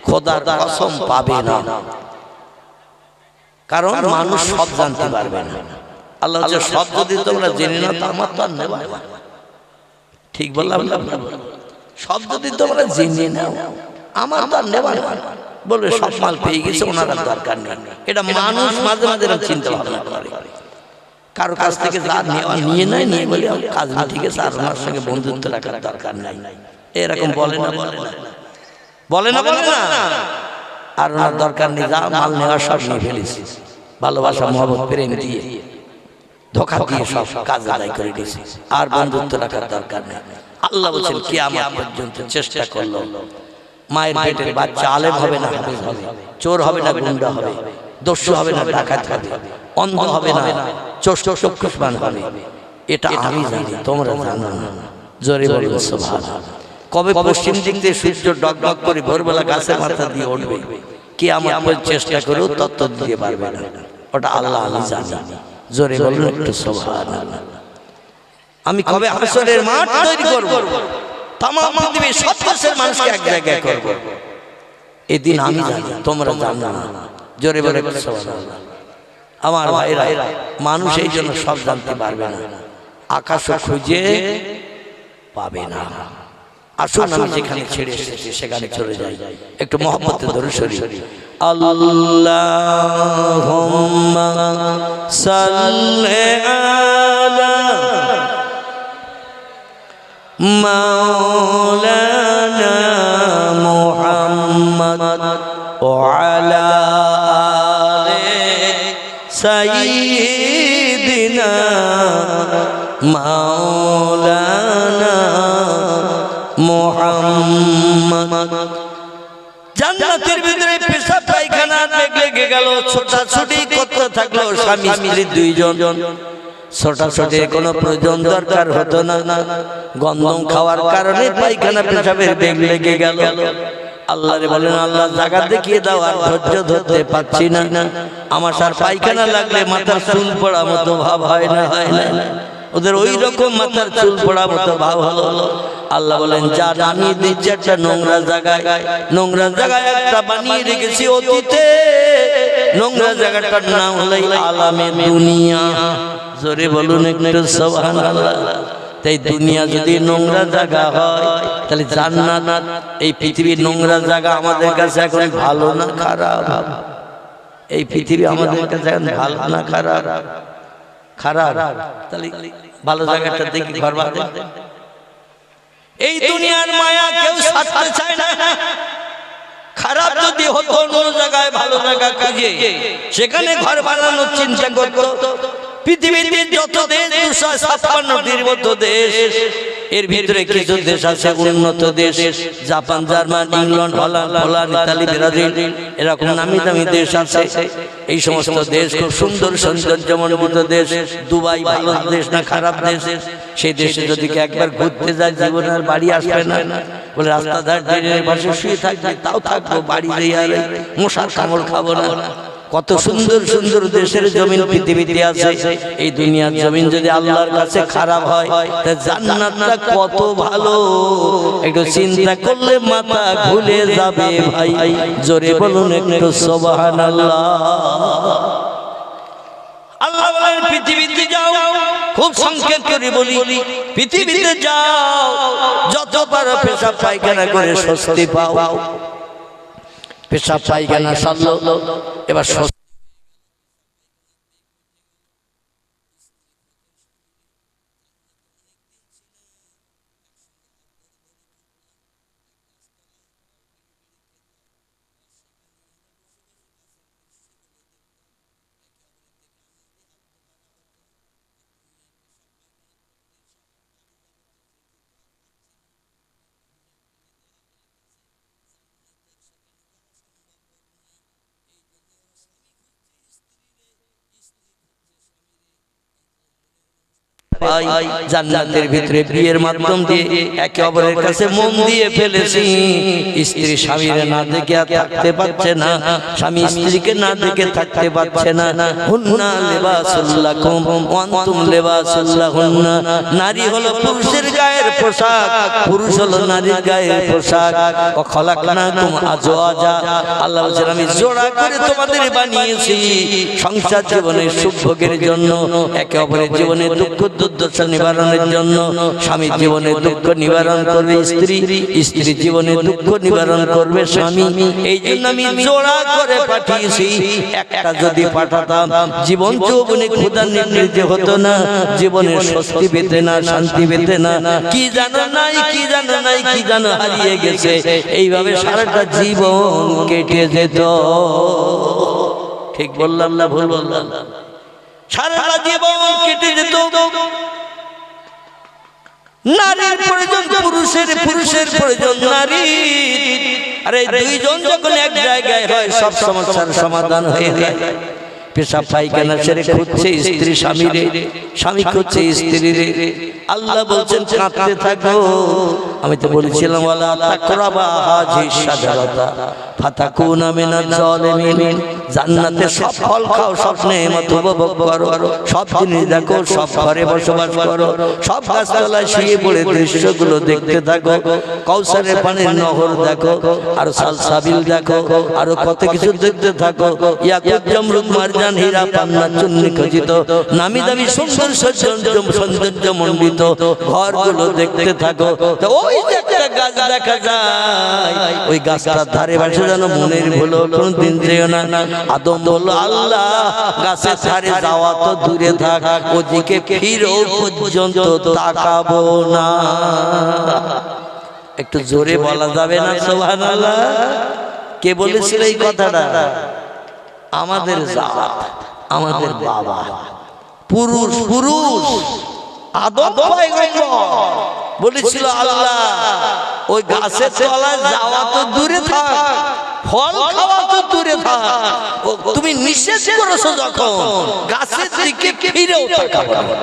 খোদার কসম পাবে না, কারণ মানুষ সব জানতে পারবে না। আল্লাহ হচ্ছে সব যদি তোমরা জেনে নাও, আমার তো আর নেবা। ঠিক বললাম? সব যদি তোমরা জেনে নাও, আমার তো আর নেবা না। বলবে সব মাল পেয়ে গেছে, ওনার আর দরকার নেই। এটা মানুষ মাঝে মাঝে চিন্তা ভাবনা করে। কারো কাছ থেকে যা নেওয়া নিয়ে নেয়, নিয়ে বলে কাজ ঠিক আছে, আর ওনার সঙ্গে বন্ধুত্ব রাখার দরকার নাই। এরকম বলে না, বলে না, বলে না, বলে না। আর ওনার দরকার নেই, যা মাল নেওয়া সব নিয়ে ফেলেছি, ভালোবাসা মহব্বত প্রেম দিয়ে ধোঁকা দিয়ে সব কাজ আদায় করে দিয়েছি, আর বন্ধুত্ব রাখার দরকার নেই। আল্লাহ বলছেন কিয়ামত পর্যন্ত চেষ্টা করলো, মায়ের পেটের বাচ্চা আলেম হবে না হাফেজ হবে, চোর হবে না গুন্ডা হবে, দস্যু হবে না ডাকাত হবে, অন্ধ হবে না চক্ষুষ্মান হবে। এটা আমি জানি, তোমরা জানো না। জোরে বলবো সুবহানাল্লাহ। কবে পশ্চিম দিক দিয়ে সূর্য ডগডগ করে ভোরবেলা গাছের মাথা দিয়ে উঠবে, কিয়ামত চেষ্টা করেও তত্ত্ব দিতে পারবে না। ওটা আল্লাহ আমি জানি। জোরে বলুন একটু সুবহানাল্লাহ। আমি কবে হাসরের মাঠ তৈরি করব, তামাম পৃথিবীর সব দেশের মানুষকে এক জায়গায় করব, এদিন আমি জানি, তোমরা জানো না। জোরে বলে সুবহানাল্লাহ। আমার ভাইরা, মানুষ এই জন্য সব জানতে পারবে না, আকাশ খুঁজে পাবে না। আসুন আমি যেখানে ছেড়ে এসেছি সেখানে চলে যাই, একটু মহব্বতে দরুদ শরীফ। আল্লাহুম্মা সাল্লি আলা মাওলানা মুহাম্মদ ওয়া আলা আলি সাইয়্যিদিনা মাওলানা মুহাম্মদ। জান্নাতের ভিতরে পেশাব পায়খানা লেগে গেল, ছোটাছুটি করতে থাকলো স্বামী স্ত্রী দুইজন। ছোটাছুটির কোনো প্রয়োজন দরকার হতো না, গন্ধম খাওয়ার কারণে পায়খানা পেশাবের বেগ লেগে গেল। আল্লাহরে বলেন, আল্লাহ জায়গা দেখিয়ে দাও, আর ধৈর্য ধরতে পারছি না। আমার সার পায়খানা লাগলে মাথার চুল পড়া মতো ভাব হয় না, হয় না। ওদের ওই রকম মাথার চুল পড়া মতো ভাব হলো। আল্লাহ বলেন, যা নামিয়ে দিচ্ছে একটা নোংরা জায়গায়, নোংরা জায়গায় একটা বানিয়ে রেখেছি অতীতে, নোংরা জায়গাটার নাম হলো আলামে দুনিয়া। জোরে বলুন একটু সুবহানাল্লাহ। তাই দুনিয়া যদি নোংরা জায়গা হয়, তাহলে জান্নাত, এই পৃথিবীর নোংরা জায়গা আমাদের কাছে এখন ভালো না খারাপ? এই পৃথিবী আমাদের কাছে এখন ভালো না খারাপ? খারাপ। তাহলে ভালো জায়গাটা দেখি ঘর বাঁধে। এই দুনিয়ার মায়া কেউ ছাড়তে চায় না, খারাপ যদি হতো অন্য জায়গায় ভালো জায়গা কাজে সেখানে ঘর বানানোর চিন্তা করতো। পৃথিবীতে যত দেশ 256টির মতো দেশ, এর ভিতরে কিছু দেশ আছে উন্নত দেশ, Japan, German, England, Holland, Italy, Brazil, এরকম নামি দামি দেশ আছে। এই সমস্ত দেশ খুব সুন্দর সৌন্দর্যমণ্ডিত দেশ। দুবাই ভালো দেশ না খারাপ দেশ? সেই দেশে যদি একবার ঘুরতে যায় জীবনে আর বাড়ি আসবে না। বলে রাস্তাঘাট ড্রেনের পাশে শুয়ে থাকবে, তাও থাকবো, বাড়ি দিয়ে আর মশার কামড় খাবো না। কত সুন্দর সুন্দর দেশের জমিন পৃথিবীতে আছে। এই দুনিয়ার জমিন যদি আল্লাহর কাছে খারাপ হয় তা জান্নাতটা কত ভালো, একটু চিন্তা করলে মাথা ঘুরে যাবে ভাই। জোরে বলুন একটু সুবহানাল্লাহ। আল্লাহ বলেন পৃথিবীতে যাও, খুব সংক্ষেপ করে বলি, পৃথিবীতে যাও, যত পারো পেশাব পায়খানা করে স্বস্তি পাও। পেশাব পায়খানা সারলো, এবার জান্নাতের ভিতরে বিয়ের মাধ্যম দিয়ে একে অপরের কাছে মন দিয়ে ফেলেছি। স্ত্রী স্বামীর না দেখে থাকতে পারছে না, স্বামী স্ত্রীকে না দেখে থাকতে পারছে না। হুন্না লিবাসুল লাকুম ওয়া আনতুম লিবাসুল লাহুন্না। নারী হলো পুরুষের গায়ের পোশাক, পুরুষ হলো নারীর গায়ের পোশাক। ওয়া খালাকনাকুম আজওয়াজা, আল্লাহ বলেন আমি জোড়া করে তোমাদের বানিয়েছি সংসার জীবনের সুখ ভোগের জন্য, একে অপরের জীবনে দুঃখ দুর্দশা নিবারণের জন্য। স্বামী জীবনে দুঃখ নিবারণ করবে স্ত্রী, স্ত্রী জীবনে দুঃখ নিবারণ করবে স্বামী। এই জন্য আমি জোড়া করে পাঠিয়েছি। একটা যদি পাঠাতাম জীবন যৌবনে ক্ষুধা নিবৃত্তি হতো না, জীবনে স্বস্তি পেতে না, শান্তি পেতে না। কি জানো নাই, কি জানো নাই, কি জানো হারিয়ে গেছে, এইভাবে সারাটা জীবন কেটে যেত। ঠিক বললাম না ভুল বললাম? সারাটা জীবন কেটে যেত। নারীর প্রয়োজন পুরুষের, পুরুষের প্রয়োজন নারীর। আরে দুইজন যখন এক জায়গায় হয় সব সমস্যার সমাধান হয়ে যায়। পেশাব পায়খানা সেরে খুঁজছে স্ত্রী স্বামীরে, স্বামী খুঁজছে স্ত্রীরে। আল্লাহ বলছেন কাঁদতে থাকো। আমি তো বলেছিলাম ওয়ালা তাকরাবা হাযিহিশ শাজারাতা ফাতাকুনা মিনাজ জালিমিন। জান্নাতে সব ফল খাও, সব নেয়ামত উপভোগ করো, সব জিনিস দেখো, সব ঘরে বসবাস করো, সব গাছতলায় শুয়ে পড়ে দৃশ্যগুলো দেখতে থাকো। কাউসারের পানির নহর দেখো, আর সালসাবিল দেখো, আর কত কিছু দেখতে থাকো। ইয়াকুত জামরুদ মারজান হীরা পান্না চুন্নি খচিত নামি দামি সুন্দর সৌন্দর্যমণ্ডিত ঘরগুলো দেখতে থাকো। তো ওই যে একটা গাছ দেখা যায়, ওই গাছটার ধারে পাশে যেন মনের ভুলো কোনদিন যেও না। আদম বলল আল্লাহ গাছের ধারে যাওয়া তো দূরে থাক, ওদিকে ফিরেও পর্যন্ত তাকাবো না। একটু জোরে বলা যাবে না সুবহানাল্লাহ? কে বলেছিল এই কথাটা? আমাদের জাত, আমাদের বাবা, পুরুষ পুরুষ আদম পয়গম্বর বলেছিল আল্লাহ ওই গাছের তলায় যাওয়া তো দূরে থাক, ফল খাওয়া তো দূরে থাক, তুমি নিষেধ করেছো যখন গাছের দিকে ফিরেও তাকাবো না।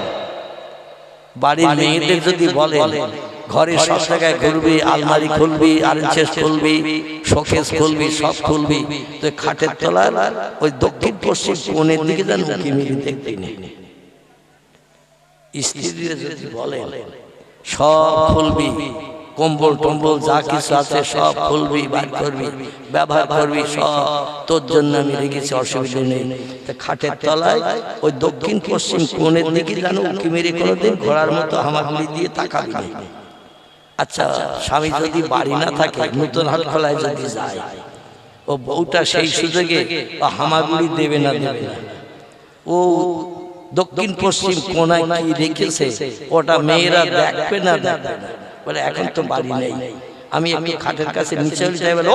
বাড়ির মেয়েদের যদি বলে ঘরে সব জায়গায় ঘুরবি, আলমারি খুলবি, আলমারি খুলবি, শোকেস খুলবি, সব খুলবি, তো খাটের তলার ওই দক্ষিণ পশ্চিম কোণের দিকে যেন উঁকি মেরে দেখবি না। স্ত্রীরা যদি বলে সব খুলবি, কম্বল টম্বল যা কিছু আছে সব খুলবি, বার করবি, ব্যবহার করবি, সব তোর জন্য আমি রেখেছি, অসুবিধা নেই। খাটের তলায় ওই দক্ষিণ পশ্চিম কোণের দিকে যেন উঁকি মেরে কোনোদিন ঘোড়ার মতো হামাগুড়ি দিয়ে তাকাবি না। আচ্ছা, স্বামী যদি বাড়ি না থাকে, নতুন হাট খোলায় যদি যায়, ও বউটা সেই সুযোগে হামাগুড়ি দেবে না, দেবে না। ও দক্ষিণ পশ্চিম কোণায় কি রেখেছে ওটা মেয়েরা দেখবে না, দেখবে না। বলে এখন তো বাড়ি নেই, আমি একটু খাটের কাছে নিচে যাই, বলে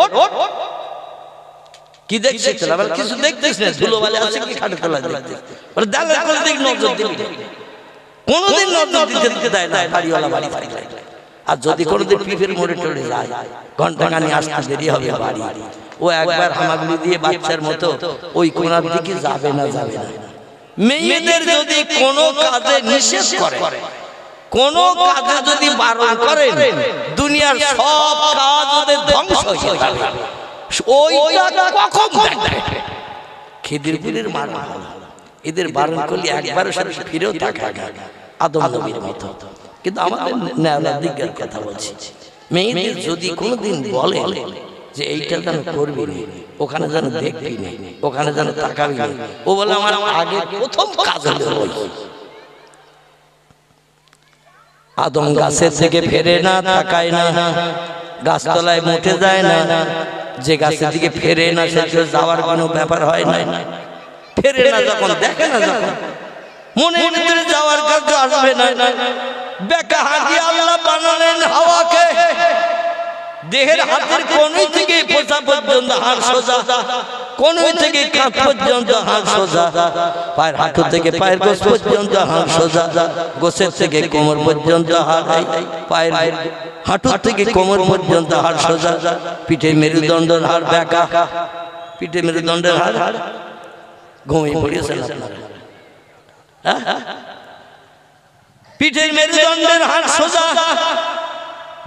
কি দেখছিস আবার কিছু দেখছিস না ধুলোবালি আছে কি খাটে তোলা দেখছিস বলে দালাল করে দেখ নজর দিবি কোনোদিন নজর দিতে দেয় না বাড়িওয়ালা বাড়ি থাকলে আর যদি কোনোদিন পিঠের মোড়ে টড়ে যায় ঘন্টা খানি আসতে দেরি হবে বাড়ি ও একবার হামাগুড়ি দিয়ে বাচ্চার মতো ওই কোনার দিকে যাবে না মেয়েদের যদি কোনো কাজে নিষেধ করে কোনো কাজে যদি বারণ করেন দুনিয়ার সব কাজ ওদের ধ্বংস হয়ে যাবে ওইটা কখন দেখবে খিদিরপুরের মার এদের বারণ করলে একবারও সাথে ফিরেও তাকায় না আদম নবীর মতো কিন্তু আমাদের ন্যায়লা দিকের কথা বলছি মেয়েদের যদি কোনোদিন বলে যে এইটা যেন করবি না ওখানে যেন দেখবি না ওখানে যেন তাকাবি না ও বলে আমার আগে প্রথম কাজ হলো আদম গাছের থেকে ফেরে না তাকায় না গাছতলায় মুঠে যায় না যে গাছের দিকে ফেরে না সেটা যাওয়ার কোনো ব্যাপার হয় না ফেরে না যখন দেখে না যখন মনে ভিতরে যাওয়ার কাজ আসবে না বেকা হাতি আল্লাহ বানালেন হাওয়াকে দেহের হাতের কোণই থেকে পোষা পর্যন্ত হাড় সোজা কোণই থেকে কাঁধ পর্যন্ত হাড় সোজা পায়ের হাঁটু থেকে পায়ের গোছ পর্যন্ত হাড় সোজা গোছের থেকে কোমর পর্যন্ত হাড় পায়ের হাঁটু থেকে কোমর পর্যন্ত হাড় সোজা পিঠে মেরুদণ্ডের হাড় বেঁকা পিঠে মেরুদণ্ডের হাড় ঘুমিয়ে পড়িয়েছেন আপনারা পিঠের মেরুদণ্ডের হাড় সোজা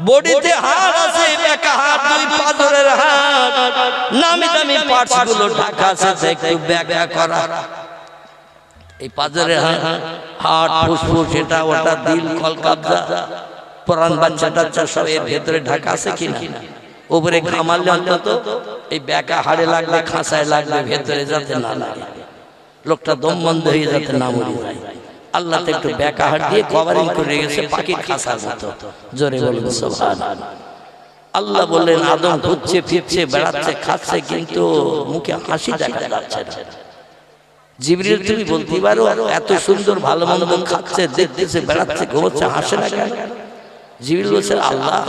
বডিতে হাড় আছে বেঁকা হাড় দুই পাঁজরের হাড় নামি দামি পার্টস গুলো ঢাকা আছে একটু বেঁকা করা এই পাঁজরের হাড় ফুসফুস এটা ওটা দিল কলকাতা প্রাণ বাচ্চা সব এর ভেতরে ঢাকা আছে কিনা উপরে ঘামালে অন্তত এই বেঁকা হাড়ে লাগলে খাঁচায় লাগলে ভেতরে যাতে না লাগে লোকটা দম বন্ধ হয়ে যাতে না মরে যায় আল্লাহ তো একটু বেঁকা হাড় দিয়ে কভারিং করে গেছে পাখির খাঁচার মতো জোরে বলুন সুবহানাল্লাহ আল্লাহ বললেন আদম ঘুরছে ফিরছে বেড়াচ্ছে খাচ্ছে কিন্তু মুখে হাসি দেখা যাচ্ছে না জিবরিল তুমি বলতে পারো এত সুন্দর ভালো মন্দ খাচ্ছে দেখতেছে বেড়াচ্ছে ঘুমোচ্ছে হাসে না কেন জিবরিল বলছে আল্লাহ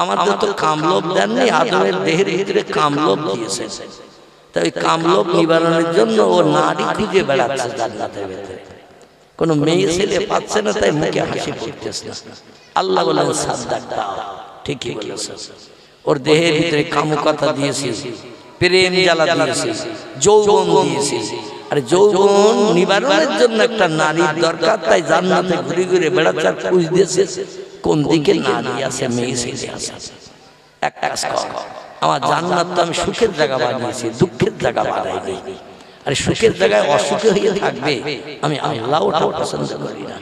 আমাদের তো কামলোভ দেননি আদমের দেহের ভিতরে কামলোভ দিয়েছে তাই ওই কামলোভ নিবারণের জন্য ও নারী খুঁজে বেড়াচ্ছে জান্নাতের ভিতরে কোনো মেয়ে ছেলে পাচ্ছে না তাই মুখে হাসি ফুটতেছে না আল্লাহ বলেন সাদ্দাকতা ঠিকই বলেছে ওর দেহের ভিতরে কামুকতা দিয়েছে প্রেম জ্বালা দিয়েছে যৌবন দিয়েছে আর যৌবন নিবারণের জন্য একটা নারীর দরকার তাই জান্নাতে ঘুরে ঘুরে বেড়াচ্ছে আর খুঁজতেছে কোন দিকে নারী আছে মেয়ে ছেলে আছে এক কাজ কর আমার জান্নাত তো আমি সুখের জায়গা বানিয়েছি দুঃখের জায়গা বানাইনি আর সুখের জায়গায় অসুখে হয়ে থাকবে আমি আল্লাহ ওটা পছন্দ করি না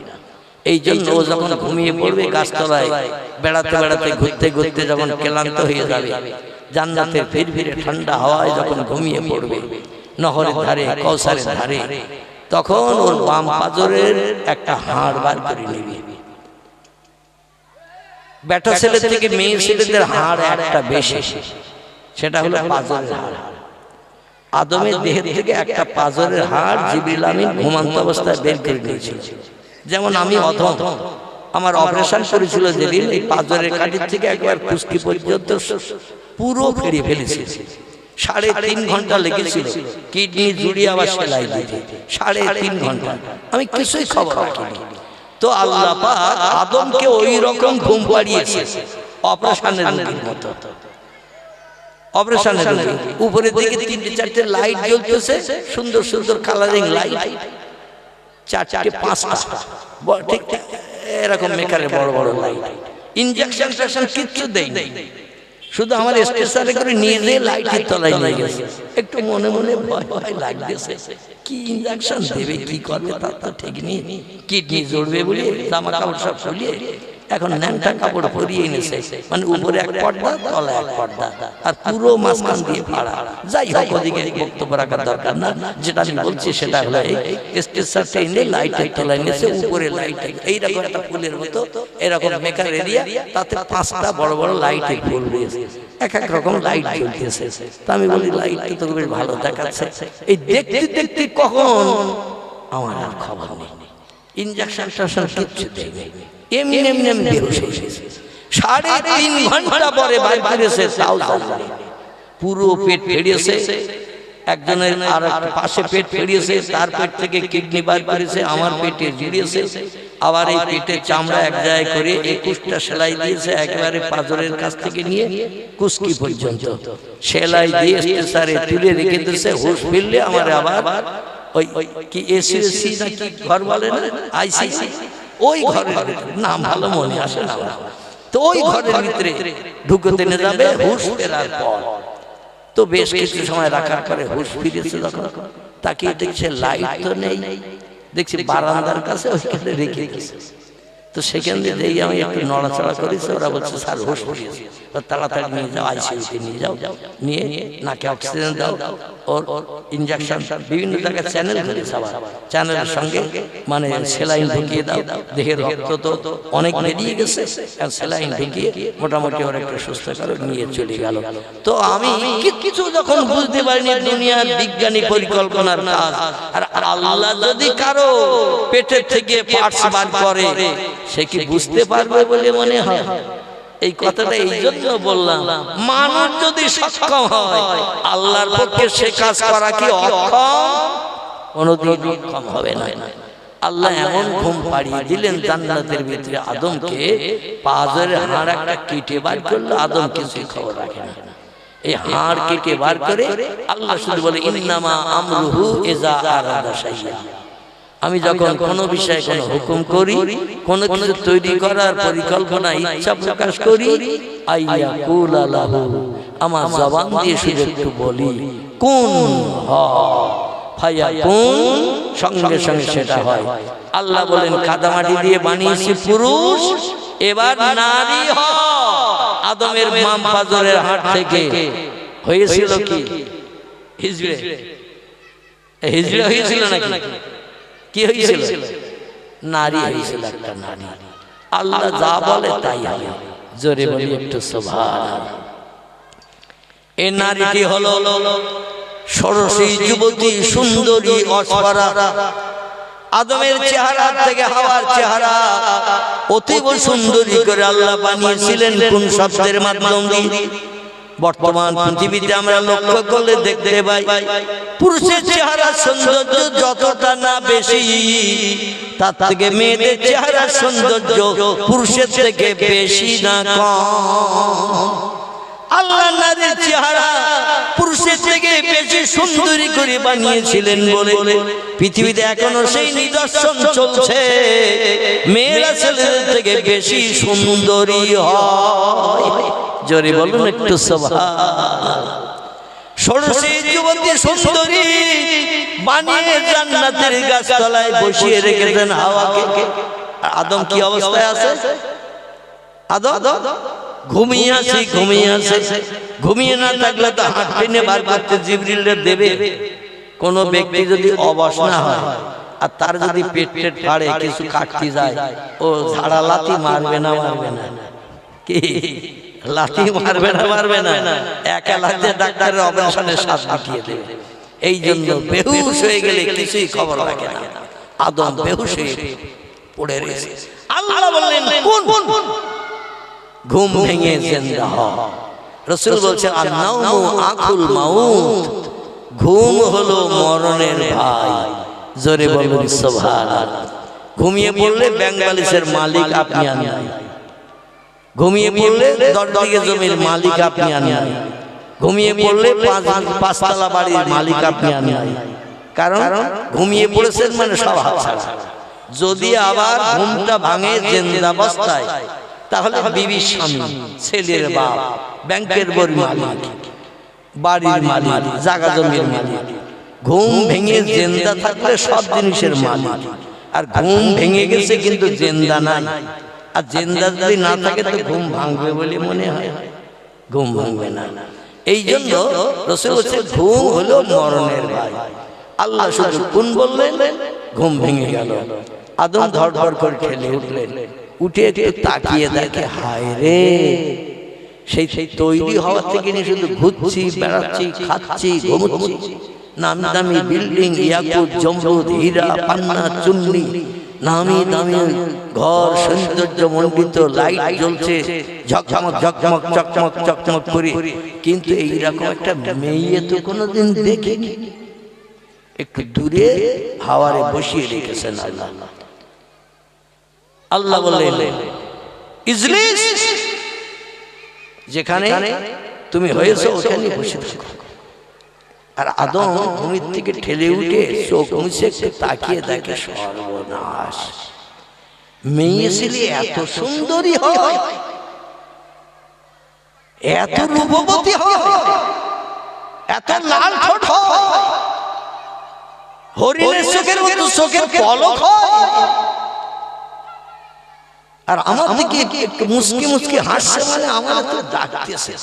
এই জন্য ও যখন ঘুমিয়ে পড়বে গাছতলায় বেড়াতে বেড়াতে ঘুরতে ঘুরতে যখন ক্লান্ত হয়ে যাবে জান্নাতের ফিরফিরে ঠান্ডা হাওয়ায় যখন ঘুমিয়ে পড়বে নহরের ধারে কৌসারের ধারে তখন ওর বাম পাজরের একটা হাড় বার করে নিবে বেটা ছেলে থেকে মেয়ে ছেলেদের হাড় একটা বেশি সেটা হলো পাজরের হাড় আদমের দেহের থেকে একটা পাজরের হাড় জিবরিল আমিন ঘুমন্ত অবস্থায় বের করে নিয়েছিল যেমন আমি অধম আমার অপারেশন করেছিল যেদিন এই পাজরের কাঠির থেকে একবার কুস্কি পর্যন্ত পুরো ফেরিয়ে ফেলেছি 3.5 ঘন্টা লেগেছিল কিডনি জুড়িয়ে আবার সেলাই দিতে 3.5 ঘন্টা আমি কিছুই খবর রাখিনি তো আল্লাহ পাক আদমকে ওই রকম ঘুম পাড়িয়েছে অপারেশনের রোগীর মতো অপারেশনের রোগী উপরের দিকে 3-4টে লাইট জ্বলতেছে সুন্দর সুন্দর কালারিং লাইট 4টে 5টা ঠিক এরকম মেকারে বড় বড় লাইট ইনজেকশন টেকশন কিচ্ছু দেই নাই শুধু আমার স্টেশনে করে নিয়ে যে লাইটের তলায় নিয়ে গেছে একটু মনে মনে ভয় ভয় লাগতেছে কি ইনজেকশন দেবে কি করবে তা তো ঠিক নেই কিডনি জড়বে বলে জামা কাপড় সব খুলিয়ে এখন ন্যাংটা কাপড় পরিয়ে এনেছে মানে উপরে এক পর্দা তলায় এক পর্দা আর পুরো মাঝখান দিয়ে ফাড়া যাই হোক ওদিকে বক্তব্য রাখার দরকার না যেটা আমি বলছি সেটা হলো এই স্টেশনটা এনে লাইটের তলায় নিয়েছে উপরে লাইট এইরকম একটা ফুলের মতো এরকম মেকার এরিয়া তাতে 5টা বড় বড় লাইটের ফুল রয়েছে এক এক রকম লাইট জ্বলতেছে তা আমি বলি লাইট তো বেশ ভালো দেখাচ্ছে এই দেখতে দেখতে কখন আমার আর খবর নেই ইনজেকশন টেকশন কিচ্ছু দেয়নি এমনি এমনি এমনি বেহুশ হয়ে গেছে 3.5 ঘন্টা পরে বাইরে করেছে তাও পুরো পেট ফেড়িয়েছে একজনের আর পাশে পেট ফেরিয়েছে, তার পেট থেকে কিডনি বার করেছে, আমার পেটে জুড়িয়েছে, আবার এই পেটের চামড়া এক জায়গায় করে 21টা সেলাই দিয়েছে, একেবারে পাঁজরের কাছ থেকে নিয়ে কুস্কি পর্যন্ত সেলাই দিয়ে স্ট্রেচারে তুলে রেখে দিয়েছে। হুঁশ ফিরলে আমার আবার ওই কি এসি নাকি ঘর বলে না, আইসিসি, ওই ঘরের নাম ভালো মনে আসে না, তো ওই ঘরের ভিতরে ঢুকতে নিয়ে যাবে হুঁশ ফেরার পর। তো বেশ কিছু সময় রাখার পরে হুঁশ ফিরেছে, যখন তাকিয়ে দেখছে লাইট তো নেই, দেখছি বারান্দার কাছে ওইখানে রেখে দিয়েছে। তো সেখান দিয়ে আমি একটু নড়াচড়া করেছি, ওরা বলছে স্যার হুঁশ ফিরেছে, তাড়াতাড়ি নিয়ে যাও, আইসিইউতে নিয়ে যাও, নিয়ে নাকে অক্সিজেন দাও, ওর ইঞ্জেকশন বিভিন্ন জায়গায় চ্যানেল করেছে, আবার চ্যানেলের সঙ্গে মানে সেলাইন ঢুকিয়ে দাও, দেহের রক্ত তো অনেক বেরিয়ে গেছে, সেলাইন ঢুকিয়ে মোটামুটি ওরা একটু সুস্থ করে নিয়ে চলে গেল। তো আমি কিছু যখন বুঝতে পারিনি দুনিয়ার বিজ্ঞানী পরিকল্পনার কাজ, আর আল্লাহ যদি কারো পেটের থেকে পার্টস বার করে সে কি বুঝতে পারবে বলে মনে হয়? এই কথাটা এই জন্য বললাম, মানুষ যদি সক্ষম হয় আল্লাহর পক্ষে সে কাজ করা কি অক্ষম? কোনদিন অক্ষম হবে না। আল্লাহ এমন ঘুম পাড়িয়ে দিলেন জান্নাতের ভিতরে আদমকে, পাঁজরের হাড় একটা কেটে বার করলো, আদম কিছুই খবর রাখে না। এই হাড় কেটে বার করে আল্লাহ শুধু বলে ইন্নামা আমরুহু ইযা আরাদা শাইআ, আমি যখন কোনো বিষয়ে কোনো হুকুম করি, কোনো কিছু তৈরি করার পরিকল্পনা ইচ্ছা প্রকাশ করি, আইয়াকুলা লাহু, আমার জবান দিয়ে শুধু একটু বলি কুন ফায়াকুন, সঙ্গে সঙ্গে সেটা হয়। আল্লাহ বলেন কাদামাটি দিয়ে বানিয়েছি পুরুষ, এবার নারী হ। আদমের মাম পাঁজরের হাড় থেকে হয়েছিল কি হিজড়ে, হিজড়ে হয়েছিল নাকি? কি হয়েছিল? নারী হয়েছিল, একটা নারী। আল্লাহ যা বলে তাই হয়, জোরে বলি একটু সুবহানাল্লাহ। এই নারীটি হলো ষোড়শী যুবতী, সুন্দরী, অস্পরা। আদমের চেহারা থেকে হাওয়ার চেহারা অতীব সুন্দরী করে আল্লাহ বানিয়েছিলেন কোন শব্দের মাধ্যমে? বর্তমান পৃথিবীতে আমরা লক্ষ্য করলে দেখতে পাই পুরুষের চেহারা সৌন্দর্য যতটা না বেশি, তার থেকে মেয়েদের চেহারা সৌন্দর্য পুরুষের থেকে বেশি না কম। আল্লাহ নারীর চেহারা পুরুষের থেকে বেশি সুন্দরী করে বানিয়েছিলেন বলে পৃথিবীতে এখনো সেই নিদর্শন চলছে, মেয়েরা ছেলেদের থেকে বেশি সুন্দরী হয়। জোরে বলুন একটু সুবহানাল্লাহ। ষোড়শী যুবতী সুন্দরী বানিয়ে জান্নাতের গাছতলায় বসিয়ে রেখেছেন হাওয়াকে। আদম কি অবস্থায় আছে? আদম ঘুমিয়ে আছে, ঘুমিয়ে আছে। ঘুমিয়ে না থাকলে তো হাত টেনে বার করতে জিবরিল দেবে। কোন ব্যক্তি যদি অবশ না হয় আর তার যদি পেট টেট ফাড়ে, কিছু কাটতে যায়, ও ঝাড়া লাথি মারবে না? মারবে না? কি লাথি মারবে না? মারবে না? একা লাথি ডাক্তারের অপারেশনের শ্বাস ঢুকিয়ে দেবে। এই জন্য বেহুশ হয়ে গেলে কিছুই খবর রাখে না। আদম বেহুশ হয়ে পড়ে রয়েছে। আল্লাহ বললেন কোন ঘুম ভেঙে জিন্দা হ। রাসূল বলছেন আন-নাওমু আকুল মাউত, ঘুম হলো মরণের ভাই। জোরে বলুন সুবহানাল্লাহ। ঘুমিয়ে পড়লে ব্যাংক ব্যালেন্সের মালিক আপনি আর নাই, ঘুমিয়ে পড়লে 10 বিঘা জমির মালিক আপনি আর নাই, ঘুমিয়ে পড়লে 5 বাড়ির মালিক আপনি আর নাই। কারণ ঘুমিয়ে পড়েছেন মানে সব হাতছাড়া। যদি আবার ঘুমটা ভাঙে জিন্দাবস্থায়, তাহলে বিবির স্বামী, ছেলের বাপ, ব্যাংকের বড় মালিক, বাড়ির মালিক, জায়গা জমির মালিক। ঘুম ভেঙে জিন্দা থাকলে সব জিনিসের মালিক। আর ঘুম ভেঙে গেছে কিন্তু জিন্দা নাই। আর জিন্দা যদি না থাকে তো ঘুম ভাঙবে বলে মনে হয়? ঘুম ভাঙবে না। এই জন্য রাসূল বলেছেন ঘুম হলো মরণের ভাই। আল্লাহ শুধু কোন বললেন, ঘুম ভেঙে গেল। আদম ধড়ধড় করে ঠেলে উঠলেন, উঠে একটু তাকিয়ে দেখে হায় রে, সেই তৈরি হওয়া থেকে নিয়ে শুধু ঘুরছি, বেড়াচ্ছি, খাচ্ছি, ঘুমোচ্ছি। নামি দামি বিল্ডিং, ইয়াকুত, জমরুদ, হীরা, পান্না, চুন্নি, নামি দামি ঘর, সৌন্দর্য মণ্ডিত, লাইট জ্বলছে ঝকঝমক ঝকঝমক চকচমক চকচমক করে, কিন্তু এইরকম একটা মেয়ে তো কোনোদিন দেখিনি। একটু দূরে হাওয়ারে বসিয়ে রেখেছেন আল্লাহ। আল্লাহ বললেন, ইজলিস, যেখানে তুমি হয়েছো ওখানে বসে থাকো। আর আদম ভূমির থেকে ঠেলে উঠে চোখ মুছে একটু তাকিয়ে দেখে, সর্বনাশ, মেয়ে ছেলে এত সুন্দরী হয়, এত রূপবতী হয়, এত লাল ঠোঁট হয়, হরিণের চোখের মতো চোখের পলক হয়, আর আমার দিকে একটু মুচকি মুচকি হাসছে, মানে আমার তো ডাকতেছে।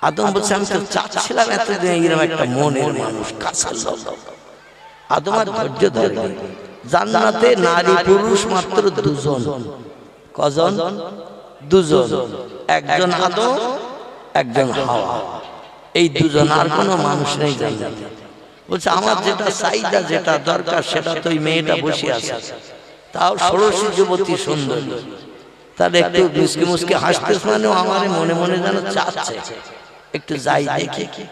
আদম বলছে, আমি তো চাচ্ছিলাম এতদিন এরকম একটা মনের মানুষ কাছে। আদম আর ধৈর্য ধরে, জান্নাতে নারী পুরুষ মাত্র দুজন। কজন? দুজন। একজন আদম, একজন হাওয়া, এই দুজন, আর কোনো মানুষ নেই জান্নাতে। বলছে, আমার যেটা চাহিদা, যেটা দরকার, সেটা তো ওই মেয়েটা বসে আছে, তাও ষোড়শী যুবতী সুন্দর। তাহলে একটু মুসকি মুসকি হাসতেছ, মানে আমার মনে মনে যেন চাচ্ছে একটু যাই দেখি,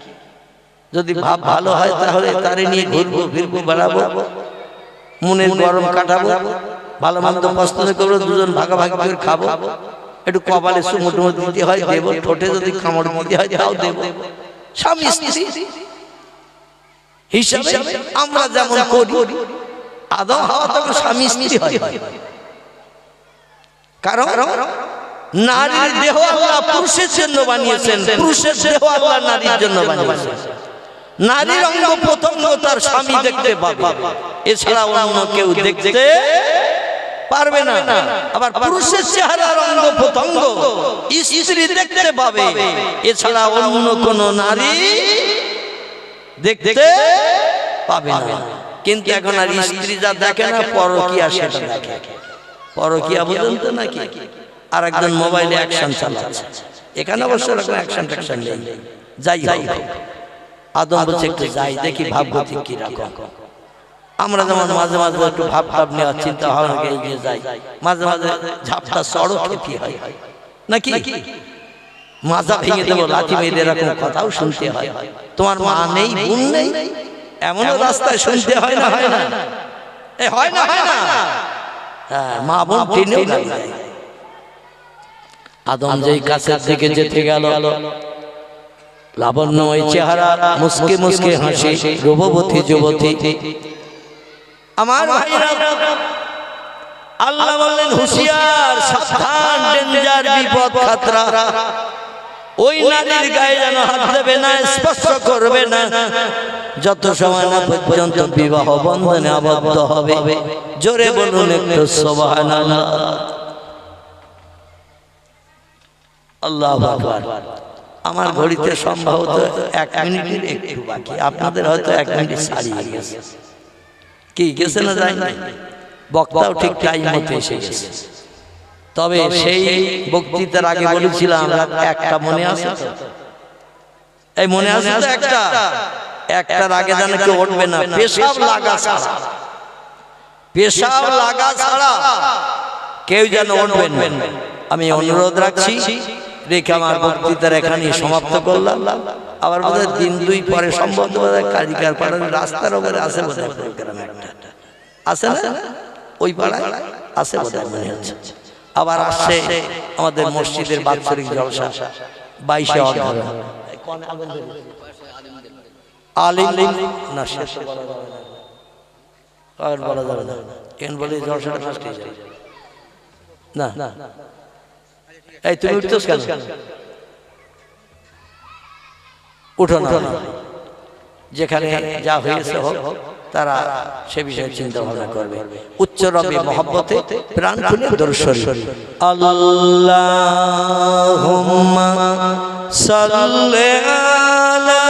যদি ভাব ভালো হয় তাহলে তারে নিয়ে ঘুরবো ফিরবো, বেড়াবো, মনের গরম কাটাবো, ভালো মন্দ পছন্দ করবো, দুজন ভাগাভাগি করে খাবো, একটু কপালে চুমু টুমু দিতে হয় দেবো, ঠোঁটে যদি কামড় দিতে হয় তাও দেবো। স্বামী স্ত্রী হিসাবে আমরা যেমন করি, আদম হাওয়া তখন স্বামী স্ত্রী হয়। কারণ নারীর দেহ আল্লাহ পুরুষের জন্য বানিয়েছেন, পুরুষের দেহ আল্লাহ নারীর জন্য বানিয়েছেন। নারীর অঙ্গ প্রত্যঙ্গ তার স্বামী দেখতে পাবে, এছাড়া অন্য কেউ দেখতে পারবে না। আবার পুরুষের চেহারার অঙ্গ প্রত্যঙ্গ স্ত্রী দেখতে পাবে, এছাড়া অন্য কোন নারী দেখতে পাবে না। কিন্তু এখন আর স্ত্রী যা দেখে না, পরকীয়া সেটা দেখে। পরকীয়া বুঝুন তো নাকি? আর একজন মোবাইলে অ্যাকশন চালাচ্ছে, এখানে অবশ্য এরকম অ্যাকশন ট্যাকশন নেই। যাই হোক, আদম বলছে একটু যাই দেখি ভাবগতি কি রকম। আমরা যেমন মাঝে মাঝে একটু ভাব ভাব নেওয়ার চিন্তা ভাবনা এগিয়ে যাই, মাঝে মাঝে ঝাপটা চড়ক খেতে হয় নাকি, মাজা ভেঙে দেবো, লাঠি মেরে, এরকম কথাও শুনতে হয়। তোমার মা নেই, বোন নেই, এমনও রাস্তায় শুনতে হয় না, হয় না, হয় না, হয় না, মা বোন টেনেও লাগে। আদম যেই কাছের দিকে যেতে গেল, লাবণ্যময় চেহারা, মুস্কে মুস্কে হাসি, রূপবতী যুবতী। আমার ভাইরা, আল্লাহ বললেন, হুঁশিয়ার, সাবধান, ডেঞ্জার, বিপদ, খাতরা। ওই নারীর গায়ে যেন হাত দেবে না, স্পর্শ করবে না, যত সময় না পর্যন্ত বিবাহ বন্ধনে আবদ্ধ হবে। জোরে বলুন একটু সুবহানাল্লাহ। আল্লাহু আকবার। আমার ঘড়িতে সম্ভবত 1 মিনিটের একটু বাকি, আপনাদের হয়তো 1 মিনিট ছাড়িয়ে গেছে। কি গেছে না যায় না, বক্তাও ঠিক টাইম মতো এসে গেছে। তবে সেই বক্তৃতার আগে বলেছিলাম একটা মনে আছে তো, এই মনে আছে তো, একটার আগে যেন কেউ উঠবে না, পেশাব লাগা ছাড়া, পেশাব লাগা ছাড়া কেউ যেন উঠবেন না। আমি অনুরোধ রাখছি, রেখে আমার বক্তৃতার এখানেই সমাপ্ত করলাম। আবার বোধহয় 3-2 পরে সম্ভবত কারিকার পাড়ার রাস্তার উপরে আছে বোধহয় প্রোগ্রাম একটা, আছে না ওই পাড়ায় আছে বোধহয় মনে হচ্ছে। আবার আসছে আমাদের মসজিদের বাৎসরিক জলসা 22শে অঘ্রাণ, আলিম না শেষ বলা যাবে না, কেন বলে জলসাটা ফার্স্ট হয়ে যাবে না। এই তুমি উঠতেছ কেন? উঠো না, যেখানে যা হয়েছে হোক, তারা সে বিষয়ে চিন্তা ভাবনা করবে। উচ্চ রবে মহব্বতে প্রাণ খুলে দরুদ শরীফ। আল্লাহুম্মা সাল্লি আলা